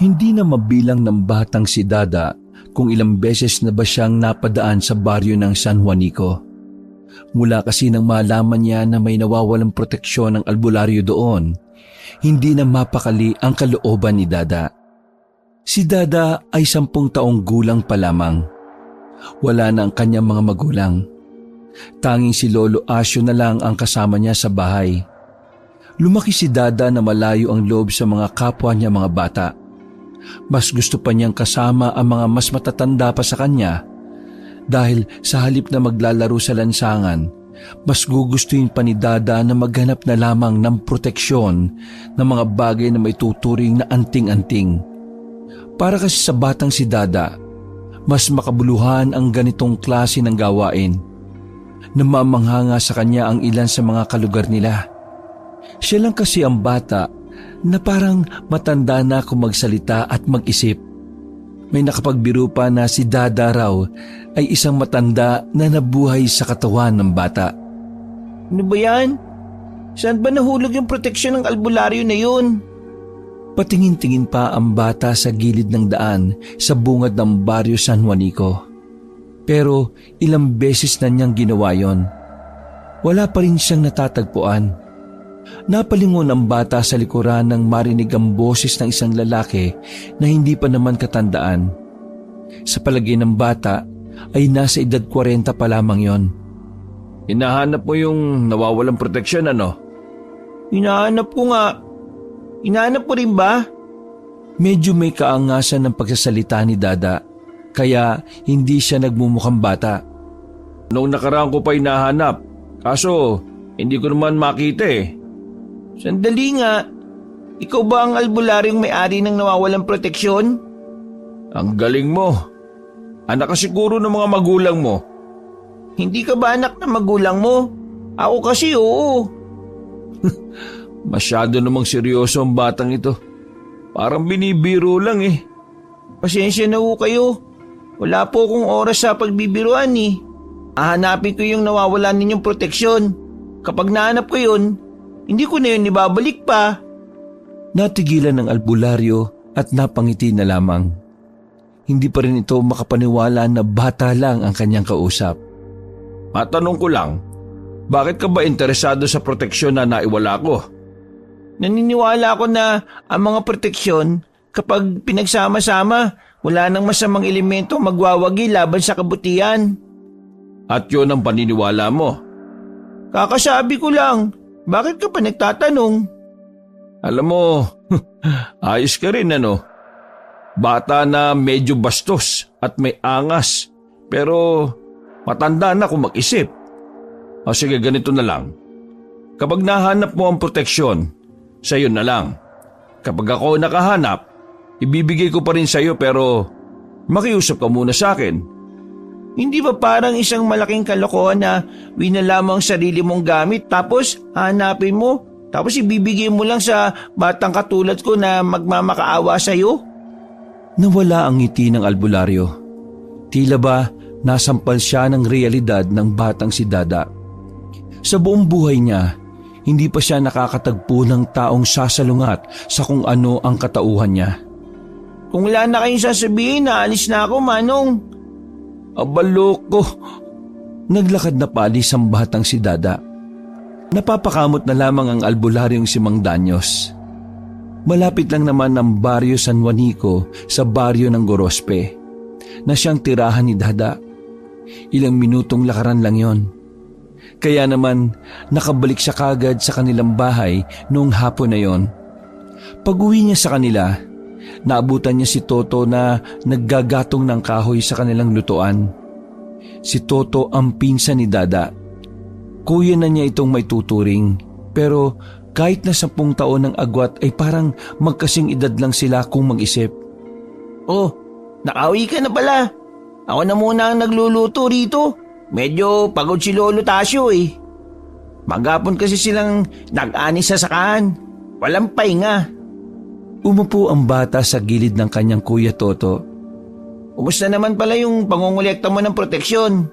Hindi na mabilang ng batang si Dada kung ilang beses na ba siyang napadaan sa baryo ng San Juanico. Mula kasi nang malaman niya na may nawawalang proteksyon ng albularyo doon, hindi na mapakali ang kalooban ni Dada. Si Dada ay 10 taong gulang pa lamang. Wala na ang kanyang mga magulang. Tanging si Lolo Asyo na lang ang kasama niya sa bahay. Lumaki si Dada na malayo ang loob sa mga kapwa niya mga bata. Mas gusto pa niyang kasama ang mga mas matatanda pa sa kanya dahil sa halip na maglalaro sa lansangan, mas gugustuhin pa ni Dada na maghanap na lamang ng proteksyon ng mga bagay na may tuturing na anting-anting. Para kasi sa batang si Dada, mas makabuluhan ang ganitong klase ng gawain. Namamanghanga sa kanya ang ilan sa mga kalugar nila. Siya lang kasi ang bata na parang matanda na kung magsalita at mag-isip. May nakapagbiro pa na si Dada raw ay isang matanda na nabuhay sa katawan ng bata. Ano ba yan? Saan ba nahulog yung proteksyon ng albularyo na yun? Patingin-tingin pa ang bata sa gilid ng daan sa bungad ng baryo San Juanico. Pero ilang beses na niyang ginawa yon. Wala pa rin siyang natatagpuan. Napalingon ang bata sa likuran nang marinig ang boses ng isang lalaki na hindi pa naman katandaan. Sa palagay ng bata ay nasa edad 40 pa lamang yon. Hinahanap mo yung nawawalang proteksyon, ano? Hinahanap ko nga. Hinahanap mo rin ba? Medyo may kaangasan ng pagsasalita ni Dada, kaya hindi siya nagmumukhang bata. Noong nakaraan ko pa hinahanap, kaso hindi ko naman makita eh. Sandali nga. Ikaw ba ang albularyong may-ari ng nawawalang proteksyon? Ang galing mo. Anak ka siguro ng mga magulang mo. Hindi ka ba anak ng magulang mo? Ako kasi oo. Masyado namang seryoso ang batang ito. Parang binibiro lang eh. Pasensya na ho kayo. Wala po akong oras sa pagbibiruan eh. Hahanapin ko yung nawawalan ninyong proteksyon. Kapag nahanap ko yun, hindi ko na yun ibabalik pa. Natigilan ng albularyo at napangiti na lamang. Hindi pa rin ito makapaniwala na bata lang ang kanyang kausap. Matanong ko lang, bakit ka ba interesado sa proteksyon na naiwala ko? Naniniwala ako na ang mga proteksyon, kapag pinagsama-sama, wala nang masamang elemento magwawagi laban sa kabutihan. At yun ang paniniwala mo? Kakasabi ko lang, bakit ka pa nagtatanong? Alam mo, ayos ka rin ano. Bata na medyo bastos at may angas, pero matanda na kung mag-isip. O sige, ganito na lang. Kapag nahanap mo ang proteksyon, sa'yo na lang. Kapag ako nakahanap, ibibigay ko pa rin sa'yo pero makiusap ka muna sa akin. Hindi ba parang isang malaking kalokohan na winalamang sarili mong gamit tapos hanapin mo tapos ibibigay mo lang sa batang katulad ko na magmamakaawa sa'yo? Nawala ang ngiti ng albularyo. Tila ba nasampal siya ng realidad ng batang si Dada. Sa buong buhay niya, hindi pa siya nakakatagpo ng taong sasalungat sa kung ano ang katauhan niya. Kung wala na kayong sasabihin, naalis na ako, Manong. Abaloko! Naglakad na paalis ang batang si Dada. Napapakamot na lamang ang albularyong si Mang Danyos. Malapit lang naman ang baryo San Juanico sa baryo ng Gorospe na siyang tirahan ni Dada. Ilang minutong lakaran lang yon. Kaya naman nakabalik siya kagad sa kanilang bahay noong hapon na yon. Pag-uwi niya sa kanila, naabutan niya si Toto na naggagatong ng kahoy sa kanilang lutuan. Si Toto ang pinsan ni Dada. Kuya na niya itong may tuturing, pero kahit na 10 taon ng agwat ay parang magkasing edad lang sila kung mag-isip. Oh, nakauwi ka na pala. Ako na muna ang nagluluto rito. Medyo pagod si Lolo Tasyo eh. Maghapon kasi silang nag-anis sa sakahan. Walang pahinga. Umupo ang bata sa gilid ng kanyang kuya Toto. Kumusta naman pala yung pangongolekta mo ng proteksyon?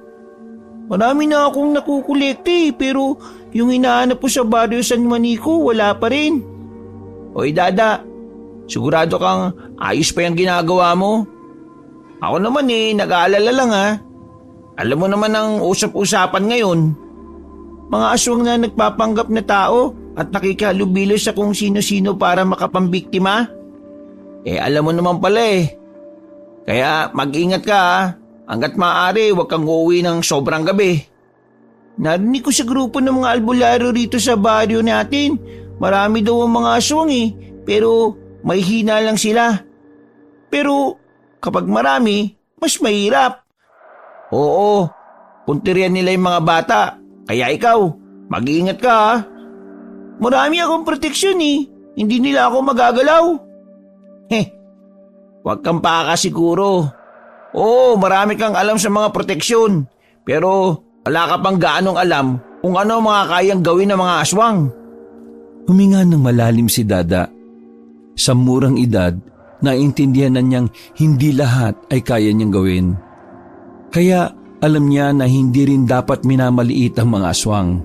Marami na akong nakukolekta eh, pero yung hinahanap ko sa baryo San Juanico, wala pa rin. Oy Dada, Sigurado kang ayos pa yung ginagawa mo? Ako naman nag-aalala lang ha. Alam mo naman ang usap-usapan ngayon. Mga aswang na nagpapanggap na tao at nakikihalubilo sa kung sino-sino para makapambiktima. Alam mo naman pala Kaya mag-ingat ka ha. Hanggat maaari, huwag kang uuwi ng sobrang gabi. Narinig ko sa grupo ng mga albularyo rito sa baryo natin. Marami daw ang mga aswang pero may hina lang sila. Pero kapag marami, mas mahirap. Oo, punterian nila yung mga bata. Kaya ikaw, mag-iingat ka ha. Marami akong proteksyon Hindi nila ako magagalaw. Huwag kang pakasiguro. Oo, marami kang alam sa mga proteksyon. Pero wala ka pang gaanong alam kung ano ang mga kayang gawin ng mga aswang. Huminga ng malalim si Dada. Sa murang edad, naintindihan na niyang hindi lahat ay kaya niyang gawin. Kaya alam niya na hindi rin dapat minamaliit ang mga aswang.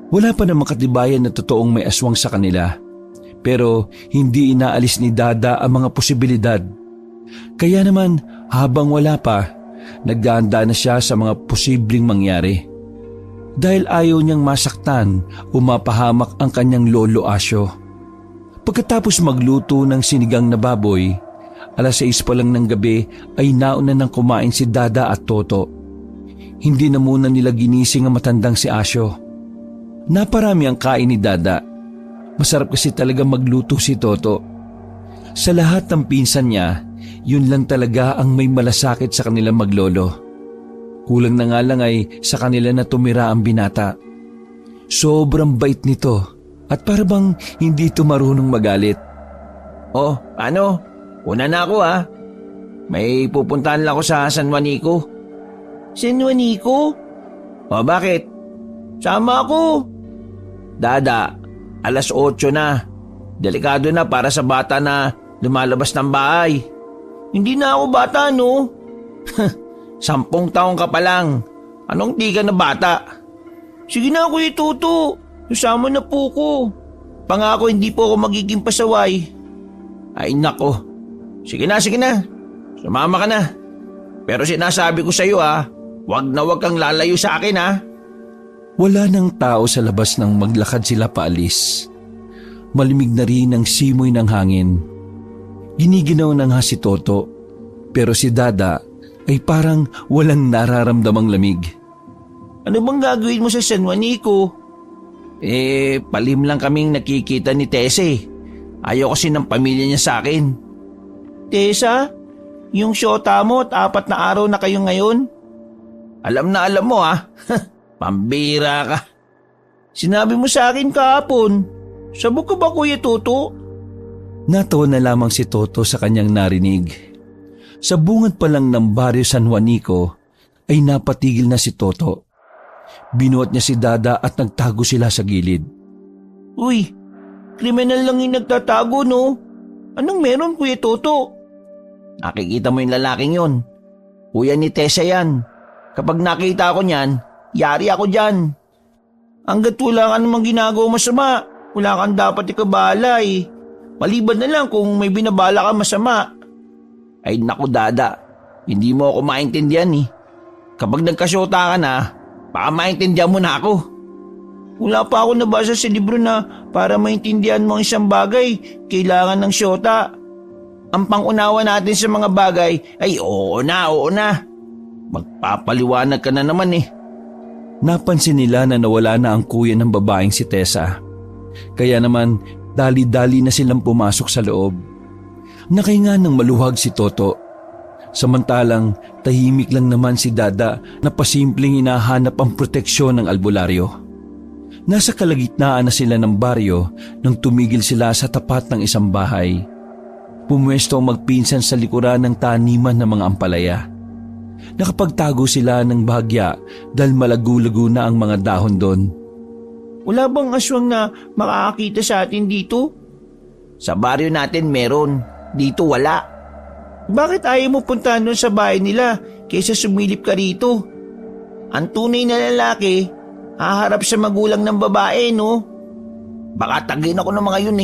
Wala pa namang katibayan na totoong may aswang sa kanila. Pero hindi inaalis ni Dada ang mga posibilidad. Kaya naman habang wala pa, nagdahanda na siya sa mga posibleng mangyari. Dahil ayaw niyang masaktan o mapahamak ang kanyang lolo Asyo. Pagkatapos magluto ng sinigang na baboy, 6:00 pa lang ng gabi ay nauna nang kumain si Dada at Toto. Hindi na muna nila ginising ang matandang si Asyo. Naparami ang kain ni Dada. Masarap kasi talaga magluto si Toto. Sa lahat ng pinsan niya, yun lang talaga ang may malasakit sa kanilang maglolo. Kulang na nga lang ay sa kanila na tumira ang binata. Sobrang bait nito at para bang hindi ito marunong magalit. Oh, ano? Una na ako ha. May pupuntahan lang ako sa San Juanico. San Juanico? O bakit? Sama ako. Dada, 8:00 na. Delikado na para sa bata na lumalabas ng bahay. Hindi na ako bata, no? 10 taong ka pa lang. Anong di ka na bata? Sige na, Kuya Tuto. Susama na po ko. Pangako hindi po ako magiging pasaway. Ay nako. Sige na. Sumama ka na. Pero sinasabi ko sa iyo wag na wag kang lalayo sa akin ha. Wala nang tao sa labas nang maglakad sila paalis. Malimig na rin ang simoy ng hangin. Giniginaw na nga si Toto, pero si Dada ay parang walang nararamdamang lamig. Ano bang gagawin mo sa San Juanico? Palim lang kaming nakikita ni Tese. Ayaw kasi ng pamilya niya sa akin. Tessa? Yung syota mo at 4 na araw na kayo ngayon? Alam na alam mo Pambira ka. Sinabi mo sa akin kahapon. Sabog ka ba, Kuya Toto? Natawa na lamang si Toto sa kanyang narinig. Sa bungad pa lang ng baryo San Juanico ay napatigil na si Toto. Binuhat niya si Dada at nagtago sila sa gilid. Uy, kriminal lang yung nagtatago, no? Anong meron, Kuya Toto? Nakikita mo yung lalaking yon. Kuya ni Tessa yan. Kapag nakita ko niyan, yari ako dyan. Hanggat wala ka namang ginagawa masama, wala kang dapat ikabala Maliban na lang kung may binabala ka masama. Ay naku Dada, hindi mo ako maintindihan Kapag nagkasyota ka na, baka maintindihan mo na ako. Wala pa ako nabasa sa libro na para maintindihan mo ang isang bagay, kailangan ng syota. Ang pangunawa natin sa mga bagay ay oo na. Magpapaliwanag ka na naman Napansin nila na nawala na ang kuya ng babaeng si Tessa. Kaya naman dali-dali na silang pumasok sa loob. Nakahinga ng maluwag si Toto. Samantalang tahimik lang naman si Dada na pasimpleng hinahanap ang proteksyon ng albularyo. Nasa kalagitnaan na sila ng baryo nang tumigil sila sa tapat ng isang bahay. Pumwesto ang magpinsan sa likuran ng taniman ng mga ampalaya. Nakapagtago sila ng bahagya dahil malago-lago na ang mga dahon doon. Wala bang aswang na makakakita sa atin dito? Sa baryo natin meron, dito wala. Bakit ayaw mo puntahan doon sa bahay nila kaysa sumilip ka rito? Ang tunay na lalaki, haharap sa magulang ng babae, no? Baka tagin ako ng mga yun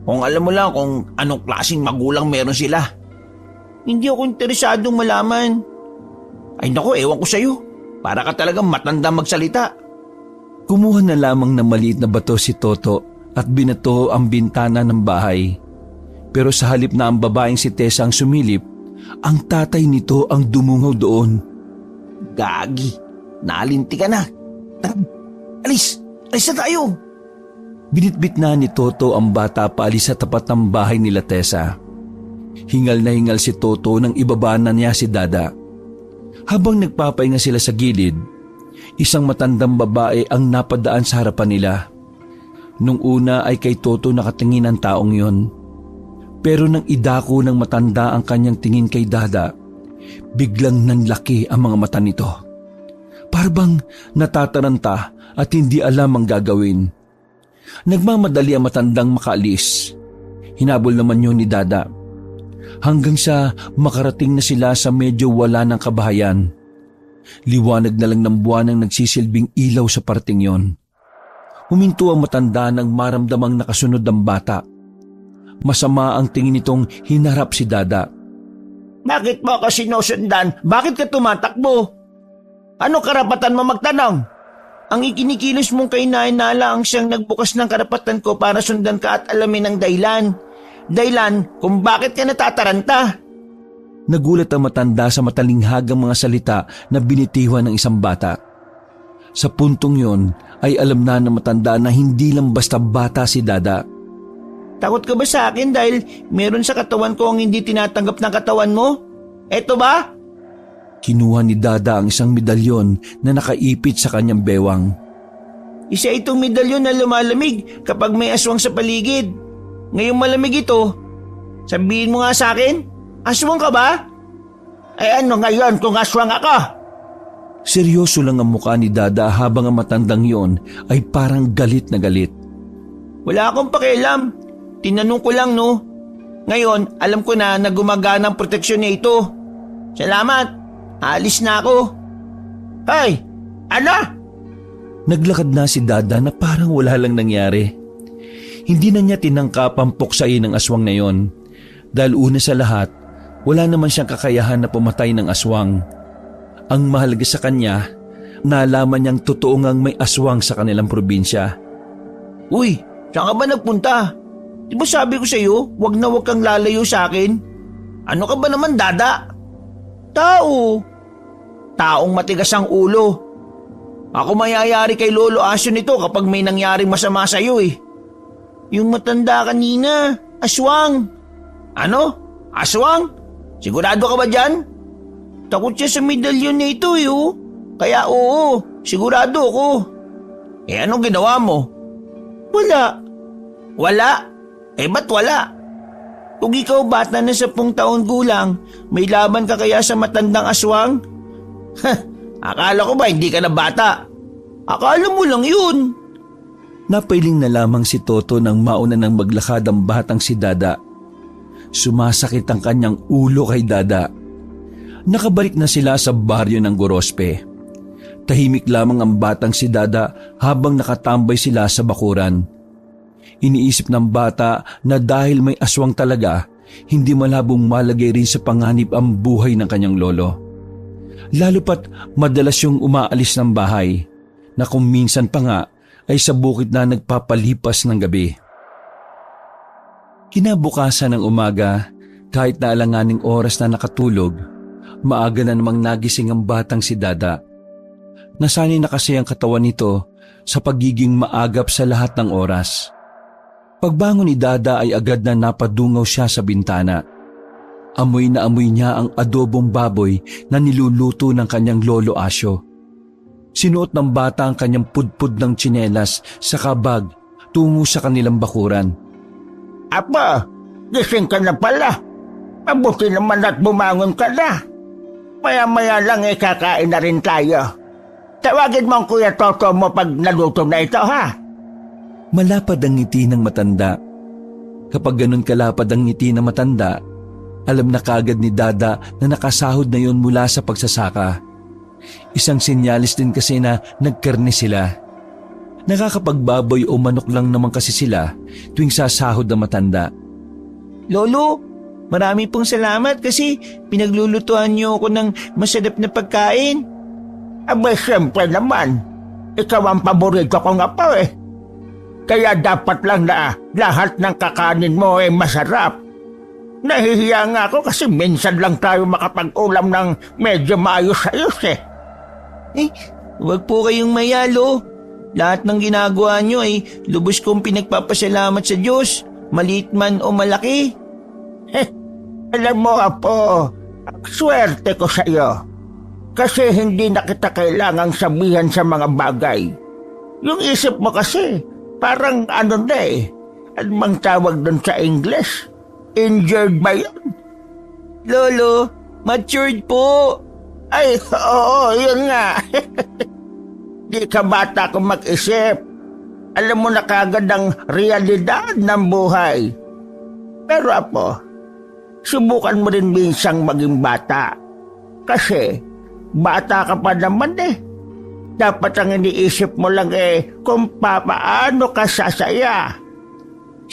Kung alam mo lang kung anong klaseng magulang meron sila. Hindi ako interesadong malaman. Ay naku, ewan ko sa'yo. Para ka talagang matanda magsalita. Kumuha na lamang ng maliit na bato si Toto at binato ang bintana ng bahay. Pero sa halip na ang babaeng si Tessa ang sumilip, ang tatay nito ang dumungaw doon. Gagi, nalinti ka na. Tara, alis na tayo. Binitbit na ni Toto ang bata paalis sa tapat ng bahay nila Tessa. Hingal na hingal si Toto nang ibaba na niya si Dada. Habang nagpapahinga sila sa gilid, isang matandang babae ang napadaan sa harapan nila. Nung una ay kay Toto nakatingin ang taong yon. Pero nang idako ng matanda ang kanyang tingin kay Dada, biglang nanlaki ang mga mata nito. Parang natataranta at hindi alam ang gagawin. Nagmamadali ang matandang makaalis. Hinabol naman yun ni Dada. Hanggang sa makarating na sila sa medyo wala ng kabahayan. Liwanag na lang ng buwan ang nagsisilbing ilaw sa parting yon. Huminto ang matanda nang maramdamang nakasunod ang bata. Masama ang tingin nitong hinarap si Dada. Bakit mo ako sinusundan? Bakit ka tumatakbo? Ano karapatan mo magtanong? Ang ikinikilos mong kainainala ang siyang nagbukas ng karapatan ko para sundan ka at alamin ang dahilan. Dahilan kung bakit ka natataranta. Nagulat ang matanda sa matalinghagang mga salita na binitiwan ng isang bata. Sa puntong yon ay alam na ng matanda na hindi lang basta bata si Dada. Takot ka ba sa akin dahil meron sa katawan ko ang hindi tinatanggap ng katawan mo? Eto ba? Kinuha ni Dada ang isang medalyon na nakaipit sa kanyang bewang. Isa itong medalyon na lumalamig kapag may aswang sa paligid. Ngayong malamig ito, sabihin mo nga sa akin, aswang ka ba? Eh ano ngayon kung aswang ako? Seryoso lang ang mukha ni Dada habang ang matandang yon ay parang galit na galit. Wala akong pakialam. Tinanong ko lang no. Ngayon, alam ko na gumagana ang proteksyon niya ito. Salamat. Alis na ako. Hey! Ano? Naglakad na si Dada na parang wala lang nangyari. Hindi na niya tinangkap ang puksain ng aswang na yon. Dahil una sa lahat, wala naman siyang kakayahan na pumatay ng aswang. Ang mahalaga sa kanya, nalaman niyang totoo ngang may aswang sa kanilang probinsya. Uy, saan ka ba nagpunta? Di ba sabi ko sa iyo, wag na wag kang lalayo sa akin? Ano ka ba naman, Dada? Tao. Taong matigas ang ulo. Ako mayayari kay Lolo Asyo nito kapag may nangyaring masama sa iyo eh. Yung matanda kanina, aswang. Ano? Aswang? Sigurado ka ba dyan? Takot siya sa medalyon na ito eh oh. Kaya oo, sigurado ako. Eh anong ginawa mo? Wala. Wala? Eh ba't wala? Kung ikaw bata na 10 taon gulang, may laban ka kaya sa matandang aswang? Akala ko ba hindi ka na bata? Akala mo lang yun. Napailing na lamang si Toto nang mauna nang maglakad ang batang si Dada. Sumasakit ang kanyang ulo kay Dada. Nakabalik na sila sa baryo ng Gorospe. Tahimik lamang ang batang si Dada habang nakatambay sila sa bakuran. Iniisip ng bata na dahil may aswang talaga, hindi malabong malagay rin sa panganib ang buhay ng kanyang lolo. Lalo pat madalas yung umaalis ng bahay, na kung minsan pa nga ay sa bukid na nagpapalipas ng gabi. Kinabukasan ng umaga, kahit na alanganing oras na nakatulog, maaga na namang nagising ang batang si Dada. Nasanay na kasi ang katawan nito sa pagiging maagap sa lahat ng oras. Pagbangon ni Dada ay agad na napadungaw siya sa bintana. Amoy na amoy niya ang adobong baboy na niluluto ng kanyang Lolo Asyo. Sinuot ng bata ang kanyang pudpud ng tsinelas sa kabag tungo sa kanilang bakuran. Apa, gising ka na pala. Mabuti naman at bumangon ka na. Maya-maya lang kakain na rin tayo. Tawagin mo ang Kuya Toto mo pag naluto na ito ha. Malapad ang ngiti ng matanda. Kapag ganun kalapad ang ngiti ng matanda, alam na kagad ni Dada na nakasahod na yon mula sa pagsasaka. Isang sinyalis din kasi na nagkarne sila. Nakakapagbaboy o manok lang naman kasi sila tuwing sasahod na matanda. Lolo, marami pong salamat kasi pinaglulutuan niyo ako ng masarap na pagkain. Abay, siyempre naman. Ikaw ang paborito kong apo eh. Kaya dapat lang na lahat ng kakanin mo ay masarap. Nahihiya nga ako kasi minsan lang tayo makapag-ulam ng medyo maayos-ayos eh. Huwag po kayong mayalo. Lahat ng ginagawa niyo ay lubos kong pinagpapasalamat sa Diyos, maliit man o malaki. Alam mo, apo, swerte ko sa iyo. Kasi hindi na kita kailangang sabihan sa mga bagay. Yung isip mo kasi, parang ano na eh. Ano bang tawag doon sa English? Injured ba yun? Lolo, matured po. Ay, oo, yun nga. Di ka bata kung mag-isip. Alam mo na kagad ang realidad ng buhay. Pero apo, subukan mo rin minsang maging bata. Kasi, bata ka pa naman eh. Dapat ang iniisip mo lang eh kung paano ka sasaya.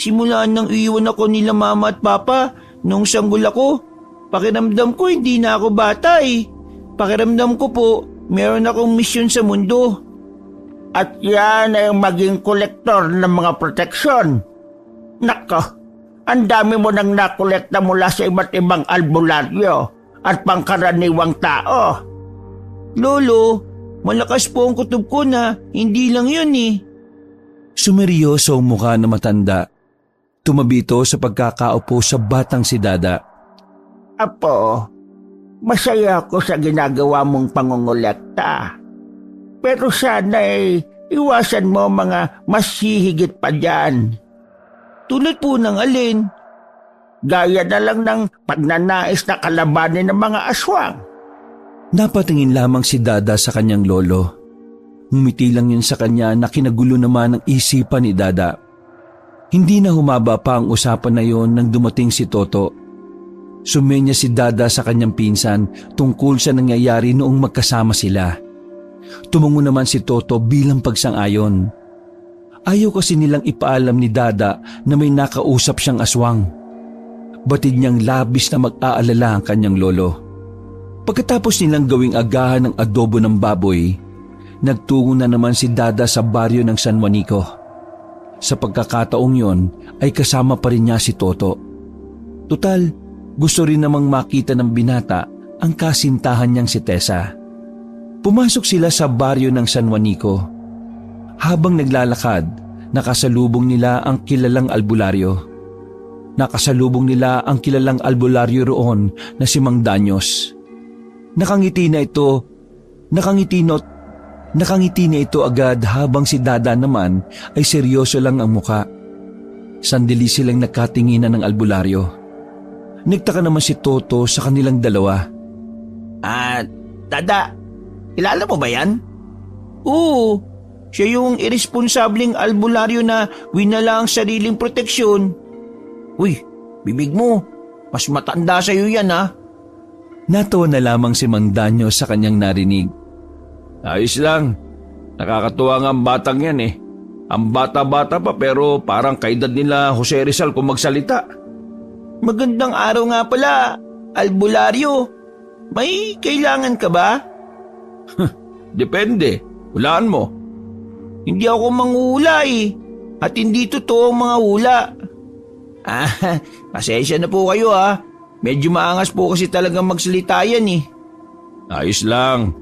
Simula nang iwan ako nila mama at papa nung sanggol ako, pakiramdam ko hindi na ako bata eh. Pakiramdam ko po, meron akong misyon sa mundo. At yan ay maging kolektor ng mga proteksyon. Nako, ang dami mo nang nakolekta mula sa iba't ibang albularyo at pangkaraniwang tao. Lolo, malakas po ang kutob ko na hindi lang yun eh. Sumeryoso ang mukha na matanda. Tumabi ito sa pagkakaupo sa batang si Dada. Apo, masaya ako sa ginagawa mong pangongolekta. Pero sana ay iwasan mo mga mas hihigit pa dyan. Tulad po ng alin? Gaya na lang ng pagnanais na kalabanin ng mga aswang. Napatingin lamang si Dada sa kanyang lolo. Ngumiti lang yun sa kanya na kinagulo naman ang isipan ni Dada. Hindi na humaba pa ang usapan na yon nang dumating si Toto. Sumenya si Dada sa kanyang pinsan tungkol sa nangyayari noong magkasama sila. Tumungo naman si Toto bilang pagsang-ayon. Ayaw kasi nilang ipaalam ni Dada na may nakausap siyang aswang. Batid niyang labis na mag-aalala ang kanyang lolo. Pagkatapos nilang gawing agahan ng adobo ng baboy, nagtungo na naman si Dada sa baryo ng San Juanico. Sa pagkakataong yon ay kasama pa rin niya si Toto. Tutal, gusto rin namang makita ng binata ang kasintahan niyang si Tessa. Pumasok sila sa baryo ng San Juanico. Habang naglalakad, nakasalubong nila ang kilalang albularyo. Nakasalubong nila ang kilalang albularyo roon na si Mang Danyos. Nakangiti na ito agad habang si Dada naman ay seryoso lang ang muka. Sandali silang nagkatinginan ng albularyo. Nagtaka naman si Toto sa kanilang dalawa. Dada, kilala mo ba yan? Oo, siya yung irresponsableng albularyo na winala ang sariling proteksyon. Uy, bibig mo, mas matanda sa'yo yan ha. Natawa na lamang si Mang Danyo sa kanyang narinig. Ayos lang. Nakakatuwa nga ang batang yan eh. Ang bata-bata pa pero parang kaedad nila Jose Rizal kung magsalita. Magandang araw nga pala, albularyo. May kailangan ka ba? Depende. Hulaan mo. Hindi ako manghula eh. At hindi totoo ang mga hula. Pasensya na po kayo ha. Medyo maangas po kasi talagang magsalita yan eh. Ayos lang.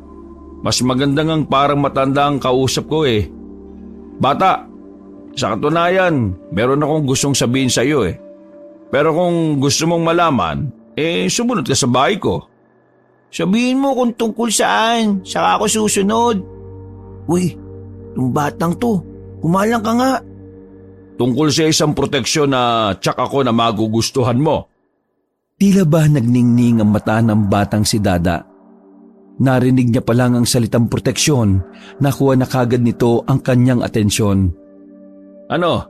Mas maganda ngang parang matanda ang kausap ko eh. Bata, sa katunayan, meron akong gustong sabihin sa iyo eh. Pero kung gusto mong malaman, sumunod ka sa bahay ko. Sabihin mo kung tungkol saan, saka ako susunod. Uy, yung batang to, kumalang ka nga. Tungkol sa isang proteksyon na tsak ako na magugustuhan mo. Tila ba nagningning ang mata ng batang si Dada? Narinig niya pa lang ang salitang proteksyon, nakuha na kagad nito ang kanyang atensyon. Ano?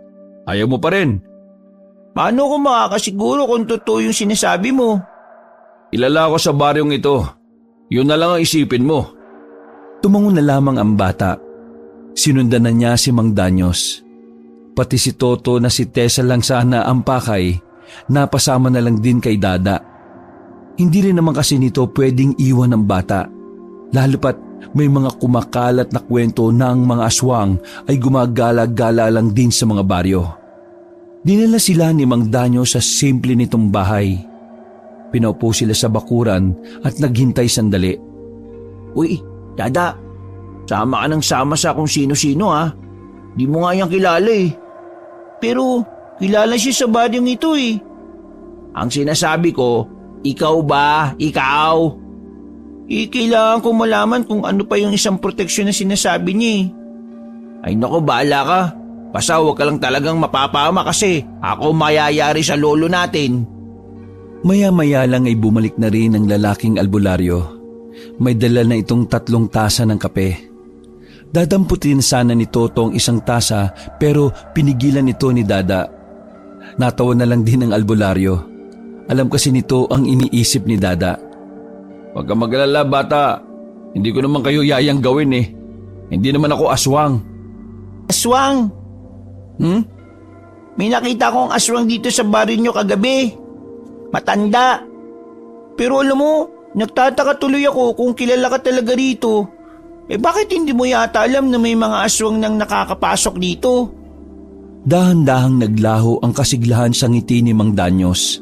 Ayaw mo pa rin? Paano ko makakasiguro kung totoo yung sinasabi mo? Ilala ko sa baryong ito. Yun na lang ang isipin mo. Tumango na lamang ang bata. Sinundan na niya si Mang Danyos. Pati si Toto na si Tessa lang sana ang pakay, napasama na lang din kay Dada. Hindi rin naman kasi nito pwedeng iwan ng bata, lalo pat may mga kumakalat na kwento na ang mga aswang ay gumagala-gala lang din sa mga baryo. Dinala sila ni Mang Danyo sa simple nitong bahay. Pinaupo sila sa bakuran at naghintay sandali. Uy, Dada, sama ka ng sama sa kung sino-sino ha. Di mo nga yan kilala eh. Pero kilala siya sa badyong ito eh. Ang sinasabi ko, ikaw ba? Ikaw? Kailangan ko malaman kung ano pa yung isang proteksyon na sinasabi niya eh. Ay nako, bahala ka. Basta huwag ka lang talagang mapapama kasi ako mayayari sa lolo natin. Maya-maya lang ay bumalik na rin ang lalaking albularyo. May dala na itong 3 tasa ng kape. Dadamputin sana ni Toto ang isang tasa pero pinigilan ito ni Dada. Natawa na lang din ang albularyo. Alam kasi nito ang iniisip ni Dada. Huwag ka mag-alala, bata. Hindi ko naman kayo yayang gawin eh. Hindi naman ako aswang. Aswang? May nakita kong aswang dito sa baryo nyo kagabi. Matanda. Pero alam mo, nagtataka tuloy ako kung kilala ka talaga rito. Bakit hindi mo yata alam na may mga aswang nang nakakapasok dito? Dahan-dahang naglaho ang kasiglahan sa ngiti ni Mang Danyos.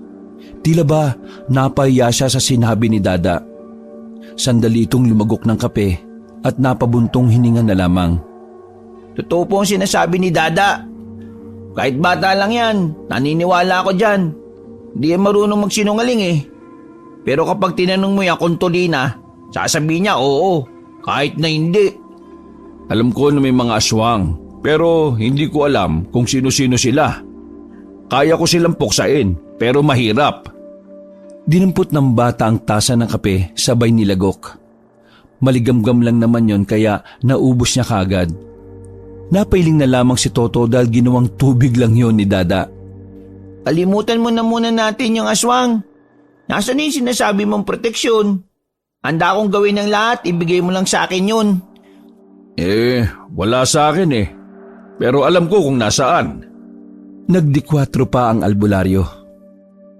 Tila ba napahiya siya sa sinabi ni Dada. Sandali itong lumagok ng kape at napabuntong hininga na lamang. Totoo po ang sinasabi ni Dada. Kahit bata lang yan, naniniwala ako dyan. Hindi yan marunong magsinungaling eh. Pero kapag tinanong mo yan kung tulina, sasabihin niya oo, kahit na hindi. Alam ko na may mga aswang, pero hindi ko alam kung sino-sino sila. Kaya ko silang puksain, pero mahirap. Dinampot ng bata ang tasa ng kape sabay nilagok. Maligamgam lang naman yon kaya naubos niya kagad. Napailing na lamang si Toto dahil ginawang tubig lang yon ni Dada. Kalimutan mo na muna natin yung aswang. Nasaan yung sinasabi mong proteksyon? Handa akong gawin ng lahat, ibigay mo lang sa akin yun. Wala sa akin eh. Pero alam ko kung nasaan. Nagdikwatro pa ang albularyo.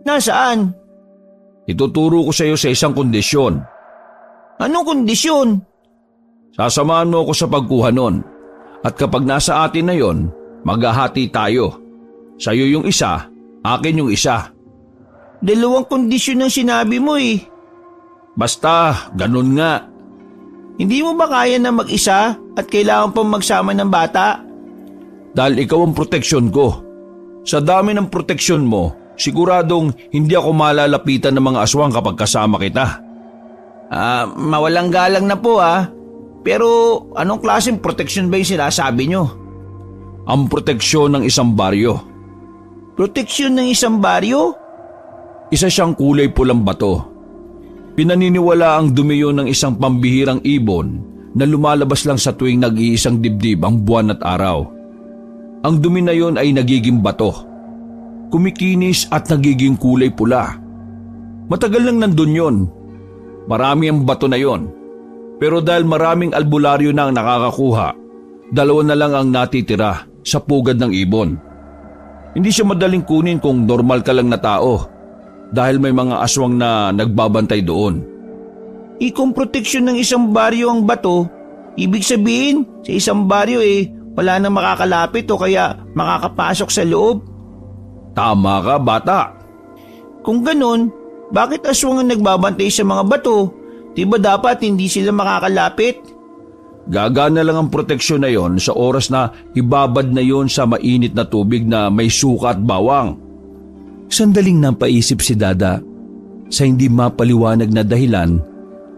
Nasaan? Ituturo ko sa iyo sa isang kondisyon. Anong kondisyon? Sasamahan mo ako sa pagkuha nun. At kapag nasa atin na yon, maghahati tayo. Sa'yo yung isa, akin yung isa. 2 kondisyon ang sinabi mo eh. Basta, ganun nga. Hindi mo ba kaya na mag-isa at kailangan pang magsama ng bata? Dahil ikaw ang proteksyon ko. Sa dami ng proteksyon mo, siguradong hindi ako malalapitan ng mga aswang kapag kasama kita. Mawalang galang na po Pero anong klaseng proteksyon ba yung sinasabi nyo? Ang proteksyon ng isang baryo. Proteksyon ng isang baryo? Isa siyang kulay pulang bato. Pinaniniwala ang dumi yun ng isang pambihirang ibon na lumalabas lang sa tuwing nag-iisang dibdib ang buwan at araw. Ang dumi na yun ay nagiging bato. Kumikinis at nagiging kulay pula. Matagal lang nandun yun. Marami ang bato na yon. Pero dahil maraming albularyo na ang nakakakuha, 2 na lang ang natitira sa pugad ng ibon. Hindi siya madaling kunin kung normal ka lang na tao dahil may mga aswang na nagbabantay doon. Kung proteksyon ng isang baryo ang bato, ibig sabihin sa isang baryo wala nang makakalapit o kaya makakapasok sa loob. Tama ka, bata. Kung ganun, bakit aswang ang nagbabantay sa mga bato? Diba dapat hindi sila makakalapit? Gagana lang ang proteksyon na yon sa oras na ibabad na yon sa mainit na tubig na may suka at bawang. Sandaling napaisip si Dada. Sa hindi mapaliwanag na dahilan,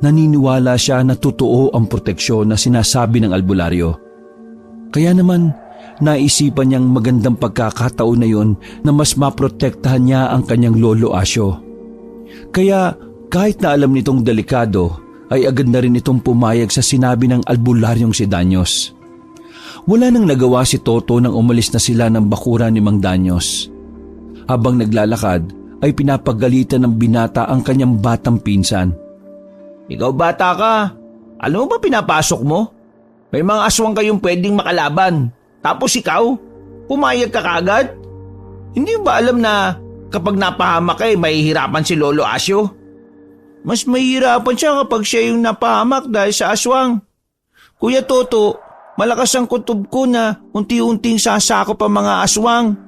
naniniwala siya na totoo ang proteksyon na sinasabi ng albularyo. Kaya naman, naisipan niyang magandang pagkakataon na yon na mas maprotektahan niya ang kanyang lolo Asyo. Kaya kahit na alam nitong delikado, ay agad na rin itong pumayag sa sinabi ng albularyong si Danyos. Wala nang nagawa si Toto nang umalis na sila ng bakuran ni Mang Danyos. Habang naglalakad, ay pinapagalitan ng binata ang kanyang batang pinsan. Ikaw bata ka, alam mo ba pinapasok mo? May mga aswang kayong pwedeng makalaban. Tapos ikaw, pumayag ka kagad? Hindi mo ba alam na kapag napahamak mahihirapan si Lolo Asyo? Mas mahihirapan siya kapag siya yung napahamak dahil sa aswang. Kuya Toto, malakas ang kutob ko na unti-unting sasakop ang mga aswang.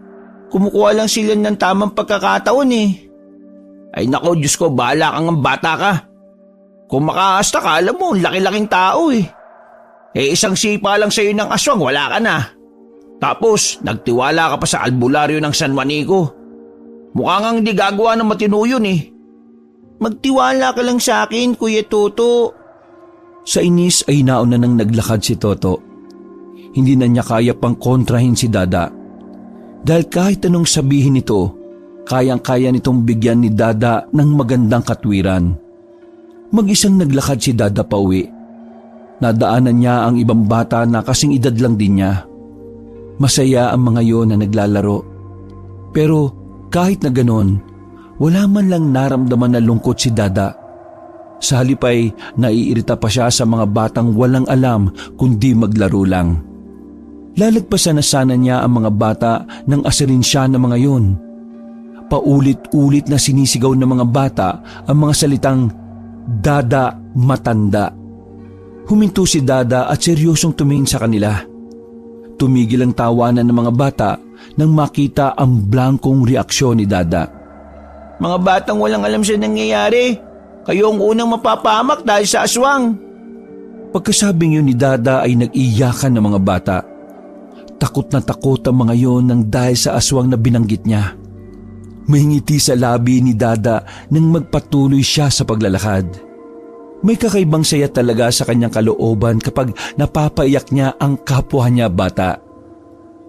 Kumukuha lang sila ng tamang pagkakataon eh. Ay nako, Diyos ko, bahala kang ang bata ka. Kung makaasta ka, alam mo, laki-laking tao eh. Isang sipa lang sa'yo ng aswang, wala ka na. Tapos, nagtiwala ka pa sa albularyo ng San Juanico. Mukha ngang hindi gagawa ng matino yun eh. Magtiwala ka lang sa akin, Kuya Toto. Sa inis ay nauna nang naglakad si Toto. Hindi na niya kaya pang kontrahin si Dada. Dahil kahit anong sabihin nito, kayang-kaya nitong bigyan ni Dada ng magandang katwiran. Mag-isang naglakad si Dada pauwi. Nadaanan niya ang ibang bata na kasing edad lang din niya. Masaya ang mga yon na naglalaro. Pero kahit na ganon, wala man lang naramdaman na lungkot si Dada. Sa halip ay naiirita pa siya sa mga batang walang alam kundi maglaro lang. Lalagpasan na sana niya ang mga bata nang asirin siya ng mga yon. Paulit-ulit na sinisigaw ng mga bata ang mga salitang Dada matanda. Huminto si Dada at seryosong tumingin sa kanila. Tumigil ang tawanan ng mga bata nang makita ang blankong reaksyon ni Dada. Mga batang walang alam sa nangyayari. Kayo ang unang mapapahamak dahil sa aswang. Pagkasabing yun ni Dada ay nag-iyakan ng mga bata. Takot na takot ang mga yon nang dahil sa aswang na binanggit niya. May ngiti sa labi ni Dada nang magpatuloy siya sa paglalakad. May kakaibang saya talaga sa kanyang kalooban kapag napapaiyak niya ang kapwa niya bata.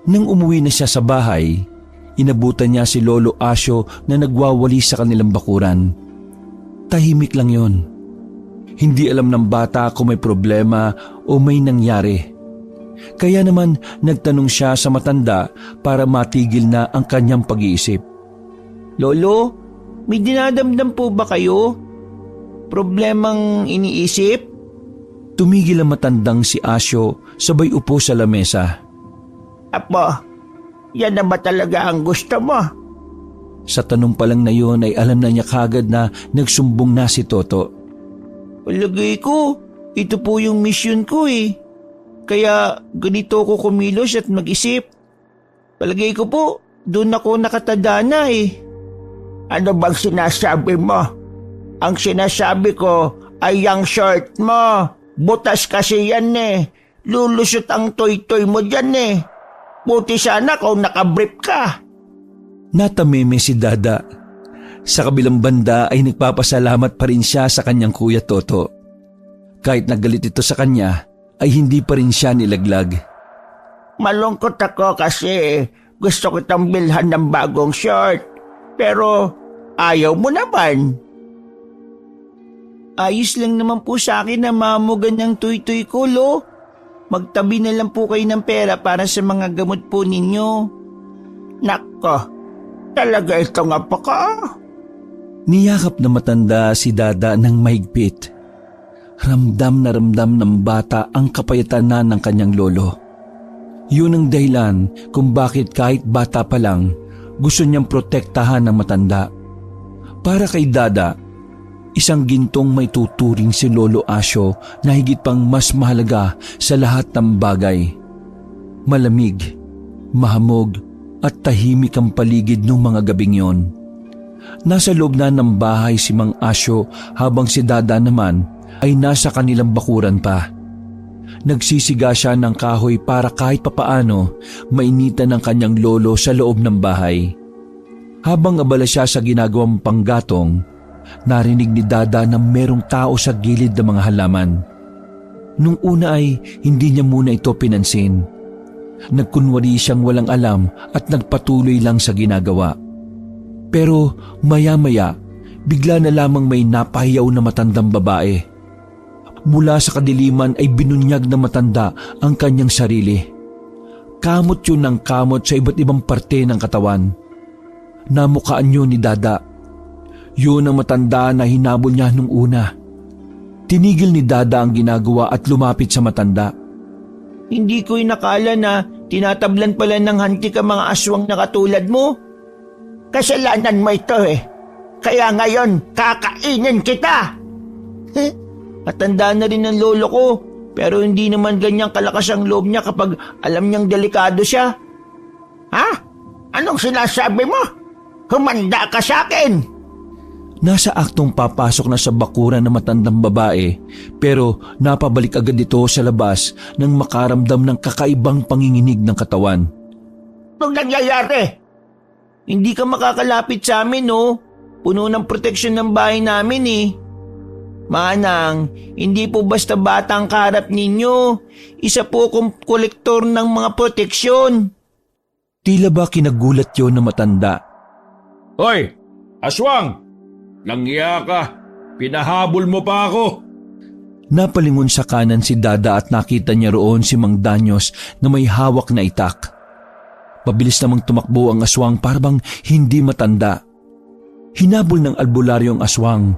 Nang umuwi na siya sa bahay, inabutan niya si Lolo Asyo na nagwawali sa kanilang bakuran. Tahimik lang yon. Hindi alam ng bata kung may problema o may nangyari. Kaya naman nagtanong siya sa matanda para matigil na ang kanyang pag-iisip. Lolo, may dinadamdam po ba kayo? Problemang iniisip? Tumigil ang matandang si Asyo sabay upo sa lamesa. Apo, yan na ba talaga ang gusto mo? Sa tanong pa lang na yon ay alam na niya kagad na nagsumbong na si Toto. Palagay ko, ito po yung mission ko eh. Kaya ganito ko kumilos at mag-isip. Palagay ko po, doon ako nakatadana eh. Ano bang sinasabi mo? Ang sinasabi ko ay yung shirt mo. Butas kasi yan eh. Lulusot ang toy-toy mo dyan eh. Buti sana kung nakabrief ka. Natameme si Dada. Sa kabilang banda ay nagpapasalamat pa rin siya sa kanyang kuya Toto. Kahit nagalit ito sa kanya, ay hindi pa rin siya nilaglag. Malungkot ako kasi gusto kitang bilhan ng bagong shirt. Pero ayaw mo naman. Ayos lang naman po sa akin na mamugan ng tuy-tuy ko, Lo. Magtabi na lang po kayo ng pera para sa mga gamot po ninyo. Nako, talaga itong apo ko. Niyakap na matanda si Dada ng mahigpit. Ramdam na ramdam ng bata ang kapayatan na ng kanyang lolo. Yun ang dahilan kung bakit kahit bata pa lang, gusto niyang protektahan ng matanda. Para kay Dada, isang gintong may tuturing si Lolo Asyo na higit pang mas mahalaga sa lahat ng bagay. Malamig, mahamog at tahimik ang paligid ng mga gabing yon. Nasa loob na ng bahay si Mang Asyo habang si Dada naman ay nasa kanilang bakuran pa. Nagsisiga siya ng kahoy para kahit papaano mainitan ng kanyang lolo sa loob ng bahay. Habang abala siya sa ginagawang panggatong, narinig ni Dada na merong tao sa gilid ng mga halaman. Nung una ay hindi niya muna ito pinansin. Nagkunwari siyang walang alam at nagpatuloy lang sa ginagawa. Pero maya-maya, bigla na lamang may napahiyaw na matandang babae. Mula sa kadiliman ay binunyag na matanda ang kanyang sarili. Kamot yun ng kamot sa iba't ibang parte ng katawan. Namukaan yun ni Dada. Yun ang matanda na hinabol niya nung una. Tinigil ni Dada ang ginagawa at lumapit sa matanda. Hindi ko inakala na tinatablan pala ng hantik ang mga aswang na katulad mo. Kasalanan mo ito eh. Kaya ngayon, kakainin kita. Matanda na rin ang lolo ko, pero hindi naman ganyang kalakas ang loob niya kapag alam niyang delikado siya. Ha? Anong sinasabi mo? Humanda ka sa akin. Nasa aktong papasok na sa bakuran ng matandang babae, pero napabalik agad ito sa labas nang makaramdam ng kakaibang panginginig ng katawan. Anong nangyayari? Hindi ka makakalapit sa amin, no? Puno ng proteksyon ng bahay namin eh. Manang, hindi po basta bata ang kaharap ninyo. Isa po akong kolektor ng mga proteksyon. Tila ba kinagulat yon na matanda? Hoy! Aswang! Langya ka! Pinahabol mo pa ako! Napalingon sa kanan si Dada at nakita niya roon si Mang Danyos na may hawak na itak. Pabilis namang tumakbo ang aswang para bang hindi matanda. Hinabol ng albularyo ang aswang.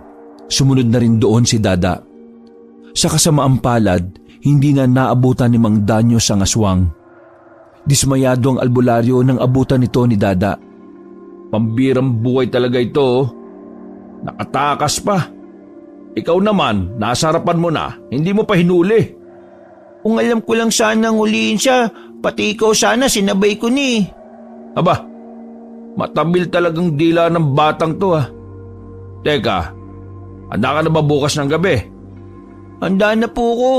Sumunod na rin doon si Dada. Sa kasamaang palad, hindi na naabutan ni Mang Danyos ang aswang. Dismayado ang albularyo nang abutan nito ni Dada. Pambirang buhay talaga ito. Oh. Nakatakas pa. Ikaw naman, nasa harapan mo na, hindi mo pa hinuli. Kung alam ko lang sanang huliin siya, pati ikaw sana sinabay ko ni. Aba, matabil talagang dila ng batang to ha. Teka, handa ka na ba bukas ng gabi? Handa na po ko.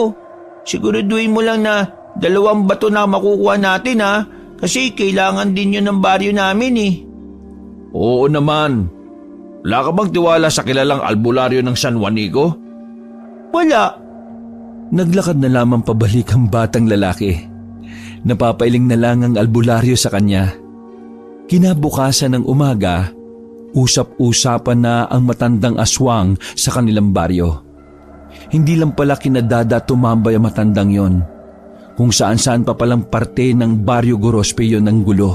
Siguraduhin mo lang na 2 bato na makukuha natin ha, kasi kailangan din yun ng baryo namin eh. Oo naman. Wala ka bang tiwala sa kilalang albularyo ng San Juanico? Wala. Naglakad na lamang pabalik ang batang lalaki. Napapailing na lang ang albularyo sa kanya. Kinabukasan ng umaga, usap-usapan na ang matandang aswang sa kanilang baryo. Hindi lang pala kina Dada tumambay ang matandang yon. Kung saan-saan pa palang parte ng baryo Gorospe yon ng gulo.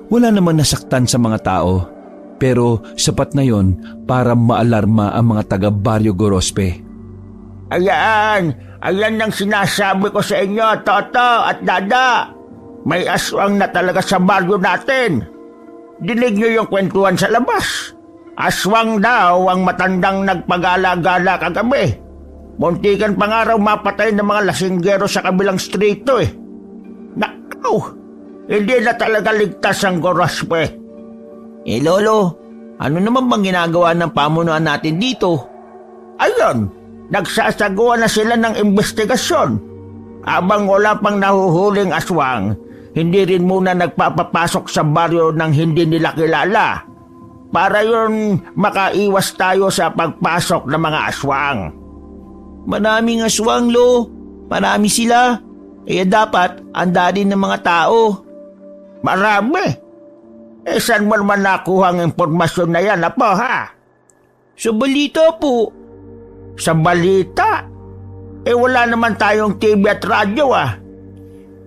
Wala namang nasaktan sa mga tao. Pero sapat na yon para maalarma ang mga taga Baryo Gorospe. Ayan ang sinasabi ko sa inyo, Toto at Dada. May aswang na talaga sa baryo natin. Dinig niyo yung kwentuhan sa labas. Aswang daw ang matandang nagpagala-gala kagabi. Muntikan pa nga raw mapatay ng mga lasinggero sa kabilang strito eh. Nakaw, hindi na talaga ligtas ang Gorospe. Lolo, ano naman bang ginagawa ng pamunuan natin dito? Ayun, nagsasagawa na sila ng investigasyon. Abang wala pang nahuhuling aswang, hindi rin muna nagpapapasok sa baryo ng hindi nila kilala. Para yun makaiwas tayo sa pagpasok ng mga aswang. Maraming aswang, Lo. Marami sila. Kaya dapat handa din ng mga tao. Marami. Saan mo naman nakuha ang impormasyon na yan, Apo, ha? Sa balita po. Sa balita? Wala naman tayong TV at radyo, ah.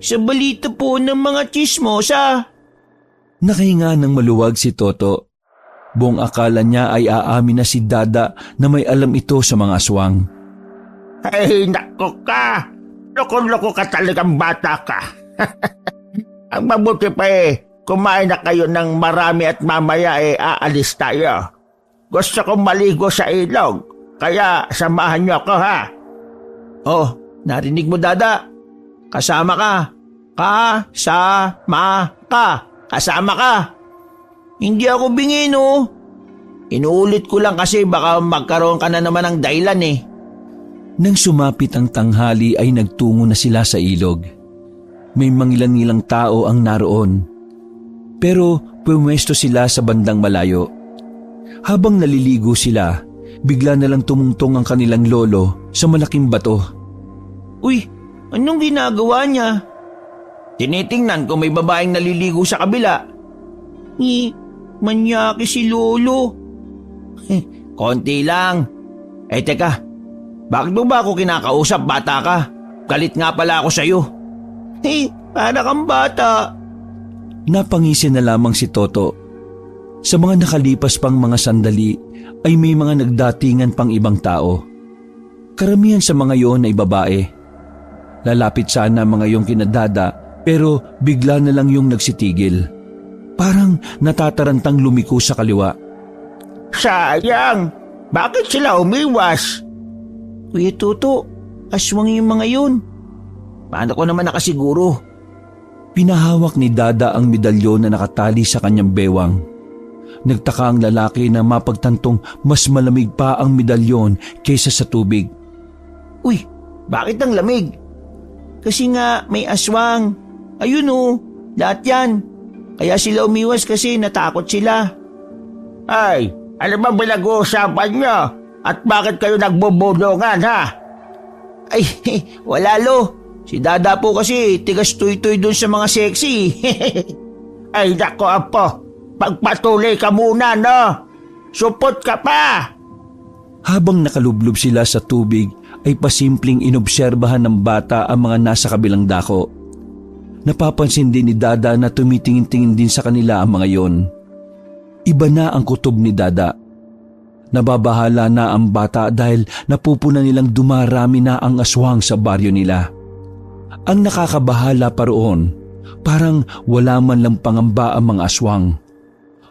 Sa balita po ng mga chismosa. Nakahinga ng maluwag si Toto. Buong akala niya ay aamin na si Dada na may alam ito sa mga aswang. Ay, nako ka. Loko-loko ka talagang bata ka. Ang mabuti pa kumain na kayo ng marami at mamaya aalis tayo. Gusto kong maligo sa ilog, kaya samahan niyo ako, ha? Oh, narinig mo, Dada. Kasama ka. Kasama ka. Kasama ka. Hindi ako bingin, oh. Inuulit ko lang kasi baka magkaroon ka na naman ng dahilan eh. Nang sumapit ang tanghali ay nagtungo na sila sa ilog. May mangilan-ngilang tao ang naroon. Pero pumwesto sila sa bandang malayo. Habang naliligo sila, bigla na lang tumungtong ang kanilang lolo sa malaking bato. Uy, anong ginagawa niya? Tinitingnan kung may babaeng naliligo sa kabila. Manyaki si lolo. Konti lang. Teka, bakit mo ba ako kinakausap, bata ka? Galit nga pala ako sa'yo. Para kang bata. Napangisi na lamang si Toto. Sa mga nakalipas pang mga sandali ay may mga nagdatingan pang ibang tao. Karamihan sa mga yon ay babae. Lalapit sana mga yung kina Dada pero bigla na lang yung nagsitigil. Parang natatarantang lumiko sa kaliwa. Sayang! Bakit sila umiwas? Kuya Toto, aswang yung mga yun. Paano ko naman nakasiguro? Pinahawak ni Dada ang medalyon na nakatali sa kanyang bewang. Nagtaka ang lalaki na mapagtantong mas malamig pa ang medalyon kaysa sa tubig. Uy, bakit ang lamig? Kasi nga may aswang. Ayun oh, lahat yan. Kaya sila umiwas kasi natakot sila. Ay, ano ba pinag-uusapan nyo? At bakit kayo nagbubulungan, ha? Ay, wala lo. Si Dada po kasi tigas tuy-tuy dun sa mga sexy. Ay, nako apo. Pagpatuloy ka muna, no? Supot ka pa! Habang nakalublob sila sa tubig ay pasimpleng inobserbahan ng bata ang mga nasa kabilang dako. Napapansin din ni Dada na tumitingin-tingin din sa kanila ang mga yon. Iba na ang kutob ni Dada. Nababahala na ang bata dahil napupuna nilang dumarami na ang aswang sa baryo nila. Ang nakakabahala pa roon, parang wala man lang pangamba ang mga aswang.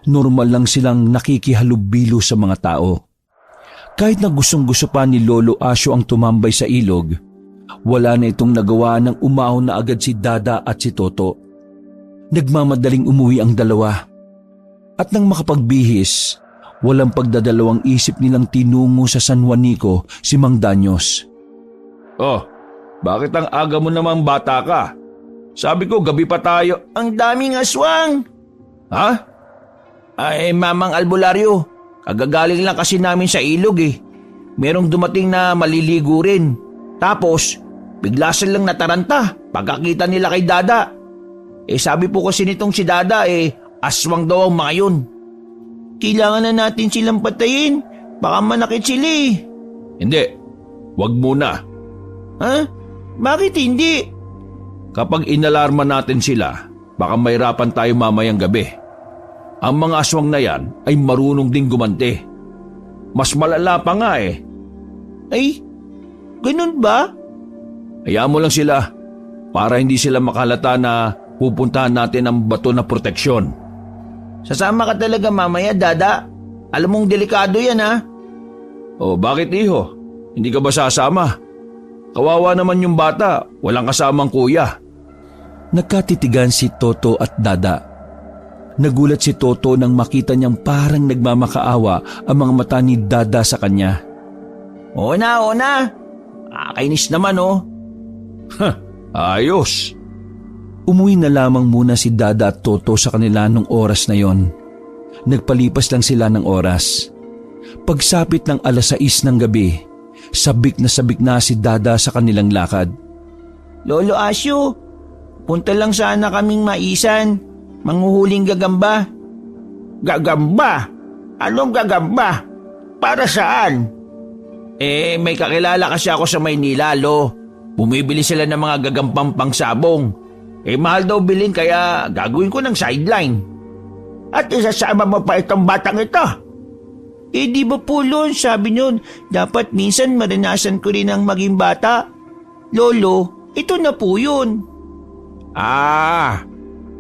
Normal lang silang nakikihalubilo sa mga tao. Kahit na gustong-gusto pa ni Lolo Asyo ang tumambay sa ilog, wala na itong nagawa ng umahon na agad si Dada at si Toto. Nagmamadaling umuwi ang dalawa. At nang makapagbihis, walang pagdadalawang isip nilang tinungo sa San Juanico si Mang Danyos. Oh, bakit ang aga mo namang bata ka? Sabi ko gabi pa tayo. Ang daming aswang. Ha? Ay, Mamang Albularyo, kagagaling lang kasi namin sa ilog eh. Merong dumating na maliligo rin. Tapos, bigla silang nataranta pagkakita nila kay Dada. Eh sabi po kasi nitong si Dada aswang daw ang mga yun. Kailangan na natin silang patayin. Baka manakit sila eh. Hindi, wag muna. Ha? Bakit hindi? Kapag inalarma natin sila, baka mahirapan tayo mamayang gabi. Ang mga aswang na yan ay marunong ding gumante. Mas malala pa nga eh. Ay, ganun ba? Hayaan mo lang sila para hindi sila makalata na pupuntahan natin ang bato na proteksyon. Sasama ka talaga mamaya, Dada. Alam mong delikado yan ha. O bakit iho? Hindi ka ba sasama? Kawawa naman yung bata, walang kasamang kuya. Nagkatitigan si Toto at Dada. Nagulat si Toto nang makita niyang parang nagmamakaawa ang mga mata ni Dada sa kanya. Oo na. Kakainis naman oh. Ayos. Umuwi na lamang muna si Dada at Toto sa kanila nung oras na yon. Nagpalipas lang sila ng oras. Pagsapit ng 6:00 ng gabi, sabik na si Dada sa kanilang lakad. Lolo Asyo, punta lang sana kaming maisan. Manghuhuling gagamba. Gagamba? Anong gagamba? Para saan? May kakilala kasi ako sa Maynila, Lo. Bumibili sila ng mga gagampang pangsabong. Mahal daw bilhin kaya gagawin ko ng sideline. At isasama mo pa itong batang ito? Di ba po, Lon, sabi nyon, dapat minsan maranasan ko rin ang maging bata. Lolo, ito na po yun.